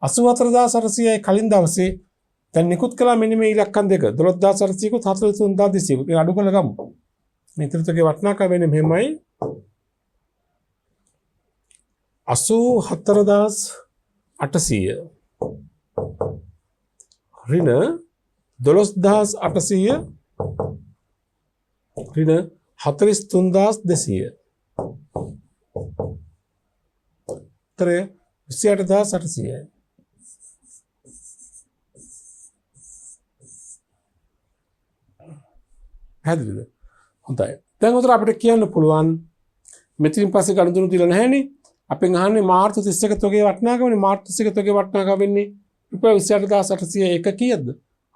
84800යි කලින් දවසේ දැන් නිකුත් කළා මෙන්න මේ ඉලක්කම් දෙක 12800කුත් 43200කුත් මේ අඩු කරලා ගමු. මේතරතගේ වටිනාකම වෙන්නේ මෙහෙමයි 84800 ඍණ 12800 ඍණ 43200. උත්තරය 28800යි. පැහැදිලිද? හොඳයි. දැන් උතර අපිට කියන්න පුළුවන් මෙතනින් පස්සේ ගනුදෙනු තියලා නැහැනේ. අපෙන් අහන්නේ මාර්තු 31 තොගේ වටිනාකමනේ. මාර්තු 31 තොගේ වටිනාකම වෙන්නේ රුපියල් 28801 කීයද?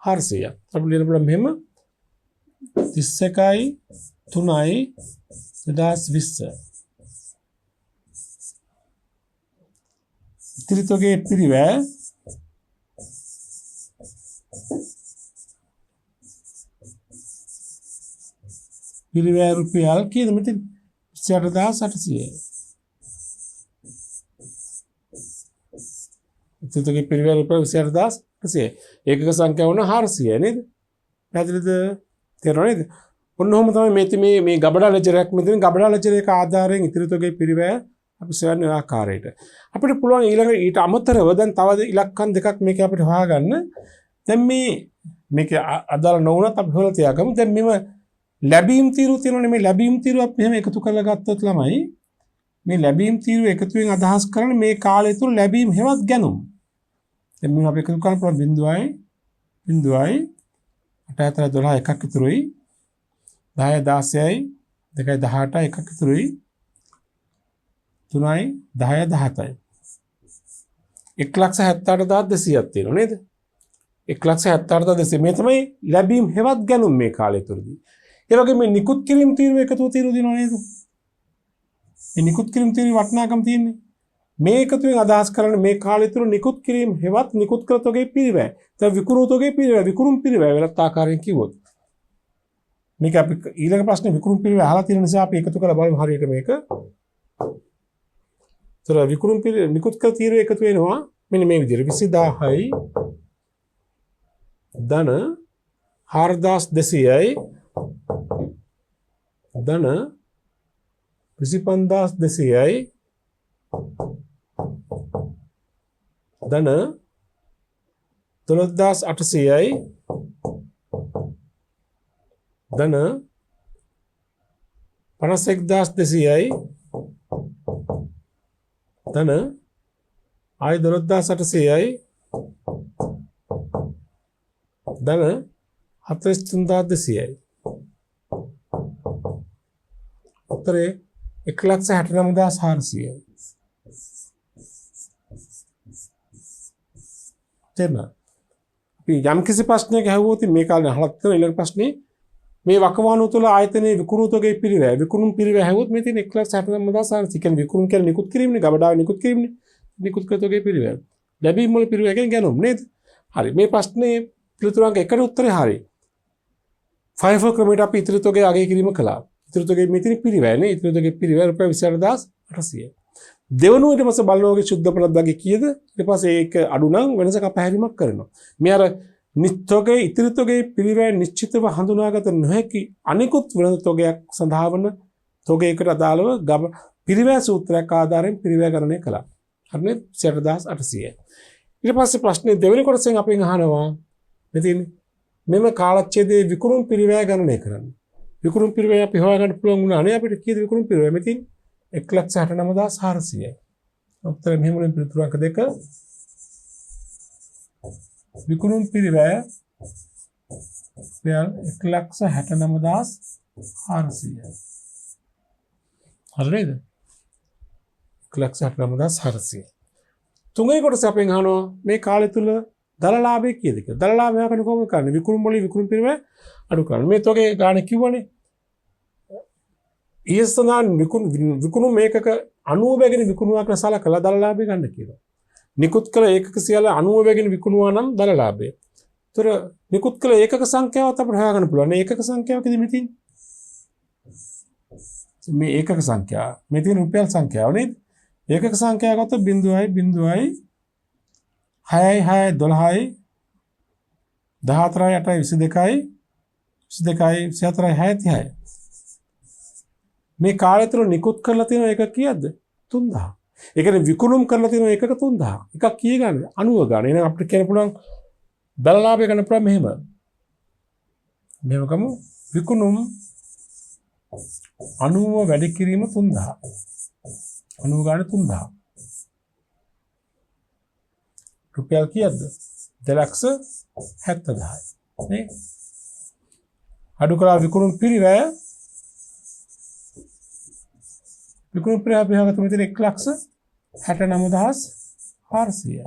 400ක්. අපි ලියන්න පුළුවන් මෙහෙම 31යි 3යි 2020. ඉතිරි තොගේ පිරිවැය රුපියල් කීයද මෙතන? 28800යි. ඉතිරි තොගේ පිරිවැය රුපියල් 28800යි. ඒකක සංඛ්‍යාව වුණා 400යි නේද? පැහැදිලිද? තේරෙනවද නේද? ඔන්න ඔහොම තමයි මේ ගබඩා ලෙජරයක් මෙතන ගබඩා ලෙජරයක ආධාරයෙන් ඉතිරි තොගේ පිරිවැය අපි සොයන ආකාරයට අපිට පුළුවන් ඊළඟ ඊට අමතරව දැන් තව ඉලක්කම් දෙකක් මේක අපිට හොයාගන්න. දැන් මේක අදාළ නොවුනත් අපි හොයලා තියාගමු. දැන් මෙව ලැබීම් තීරු තියෙනවනේ. මේ ලැබීම් තීරු අපි එහෙම එකතු කරලා ගත්තොත් ළමයි මේ ලැබීම් තීරු එකතුවෙන් අදහස් කරන්නේ මේ කාලය තුල ලැබීම් හෙවත් ගැනුම්. දැන් මේ අපි එකතු කරන්න පුළුවන් බිඳුවයි 8 4 12 එකක් ඉතුරුයි. 10 16යි 2යි 18යි එකක් ඉතුරුයි. 3යි 10යි 17යි 1,78,200ක් තියෙනවා නේද? 1,78,200 මේ තමයි ලැබීම් හෙවත් ගැනුම් මේ කාලය තුලදී. ඒ වගේම මේ නිකුත් කිරීම තීරුව එකතු තීරුව දිනව නේද? මේ නිකුත් කිරීම තීරුවේ වටිනාකම තියෙන්නේ. මේ එකතුවෙන් අදහස් කරන්නේ මේ කාලය තුල නිකුත් කිරීම හෙවත් නිකුත් කළ තොගේ පිරිවැය. දැන් විකුණු තොගේ පිරිවැය විකුණුම් පිරිවැය වෙනත් ආකාරයෙන් කිව්වොත්. මේක අපි ඊළඟ ප්‍රශ්නේ විකුණුම් පිරිවැය අහලා තියෙන නිසා අපි එකතු කරලා බලමු හරියට මේක. තොර විකුණුම් පිරිවැය නිකුත් කළ තීරුව එකතු වෙනවා මෙන්න මේ විදිහට 20000යි ධන 4200යි ධන 25200යි ධන 12800යි ධන 51200යි ධන ආය 12800යි ධන 43200යි. උත්තරේ 1,69,400යි. තේරුණා? අපි යම් කිසි ප්‍රශ්නයක ඇහුවොත් මේ කාලේ අහලා තියෙන ඊළඟ ප්‍රශ්නේ මේ වකවානුව තුළ ආයතනයේ විකුණු තොගේ පිරිවැය විකුණුම් පිරිවැය ඇහුවොත් මේ තියෙන 1,69,400 කියන්නේ විකුණුම් කියන්නේ නිකුත් කිරීමනේ ගබඩාවේ නිකුත් කිරීමනේ නිකුත් කළ තොගේ පිරිවැය. ලැබීම් වල පිරිවැය කියන්නේ ගැනුම් නේද? හරි මේ ප්‍රශ්නේ පිළිතුරක් එකට උත්තරේ හරි. ෆයිෆර් ක්‍රමයට අපි ඉතිරි තොගේ අගය කිරීම කළා. ඉතිරි තොගේ මෙතන පිරිවැයනේ ඉතිරි තොගේ පිරිවැය රුපියල් 24800. දෙවනුව ඊට පස්සේ බලනෝගේ සුද්ධ පනත් වගේ කීයද? ඊට පස්සේ ඒක අඩු නම් වෙනසක පැහැරීමක් කරනවා. මේ අර නිත්‍යගේ ඉතිරි තොගේ පිරිවැය නිශ්චිතව හඳුනාගත නොහැකි අනිකුත් වෙනද තොගයක් සඳහා වන තොගයකට අදාළව පිරිවැය සූත්‍රයක් ආධාරයෙන් පිරිවැය ගණනය කළා. හරිනේ 28800. ඊට පස්සේ ප්‍රශ්නේ දෙවෙනි කොටසෙන් අපෙන් අහනවා මෙතන මෙම කාලච්ඡේදයේ විකුණුම් පිරිවැය ගණනය කරන්න. විකුණුම් පිරිවැය අපි හොයාගන්න පුළුවන් වුණානේ අපිට කීයද විකුණුම් පිරිවැය මෙතන 1,69,400යි. උත්තර මෙහෙම වලින් පිළිතුරු අංක 2 විකුණුම් පිරිවැය රුපියල් 1,69,400යි. හරිද? 1,69,400යි. තුන්වෙනි කොටස අපෙන් අහනවා මේ කාලය තුල දල ලාභය කීයද කියලා. දල ලාභය හොයාගන්න කොහොමද කරන්නේ? විකුණුම් වලින් විකුණුම් පිරිවැය අඩු කරන්න. මේ තොගේ ගාණ කිව්වනේ. ඊස්සනාන් විකුණුම් මේකක 90 බැගින් විකුණුවක් සලකලා දල ලාභය ගන්න කියලා. නිකුත් කළ ඒකක සියල්ල 90 බැගින් විකුණුවා නම් දල ලාභය. ඒතර නිකුත් කළ ඒකක සංඛ්‍යාවත් අපිට හොයාගන්න පුළුවන්. මේ ඒකක සංඛ්‍යාවකදී මෙතින් මේ ඒකක සංඛ්‍යාව මෙතින් රුපියල් සංඛ්‍යාව නේද? ඒකක සංඛ්‍යාව ගත්තොත් 0.0යි 6යි 6යි 12යි 14යි 8යි 22යි 22යි 24යි 6යි මේ කාලය තුල නිකුත් කරලා තියෙන එක කීයද? 3000. ඒ කියන්නේ විකුණුම් කරලා තියෙන එකක 3000. එකක් කී ගන්නද? 90 ගන්න. එහෙනම් අපිට කියන්න පුළුවන් දල ලාභය ගන්න පුළුවන් මෙහෙම. මෙහෙම කමු විකුණුම් 90 වැඩි කිරීම 3000. 90 ගන්න 3000. රුපියල් කීයද? 2,70,000. නේ? අඩු කළා විකුණුම් පිරිවැය විකුණු ප්‍රිය අපි හොගත මෙතන 1,69,400යි.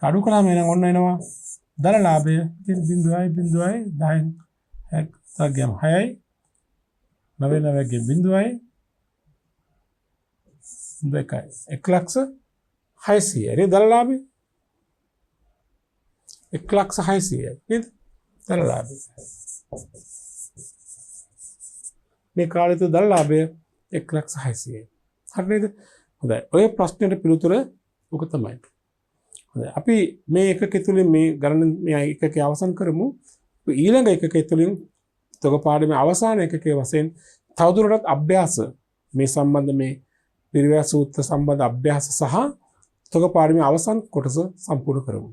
අඩු කළාම එනම් ඔන්න එනවා දල ලාභය ඉතින් 0.10 10 ගියම 6යි 99 ගේ 0යි 1,06,600යි නේද දල ලාභය 1,06,600යි නේද දල ලාභය මේ කාලේ තු දල ලාභය 1,06,600යි හරි නේද හොඳයි ඔය ප්‍රශ්නෙට පිළිතුර ඔක තමයි හොඳයි අපි මේ එකකේ තුලින් මේ ගණන මේ එකකේ අවසන් කරමු ඊළඟ එකකේ තුලින් තොග පාඩමේ අවසාන එකකේ වශයෙන් තවදුරටත් අභ්‍යාස මේ සම්බන්ධ මේ පිරිවැය සූත්‍ර සම්බන්ධ අභ්‍යාස සහ තොග පාඩමේ අවසන් කොටස සම්පූර්ණ කරමු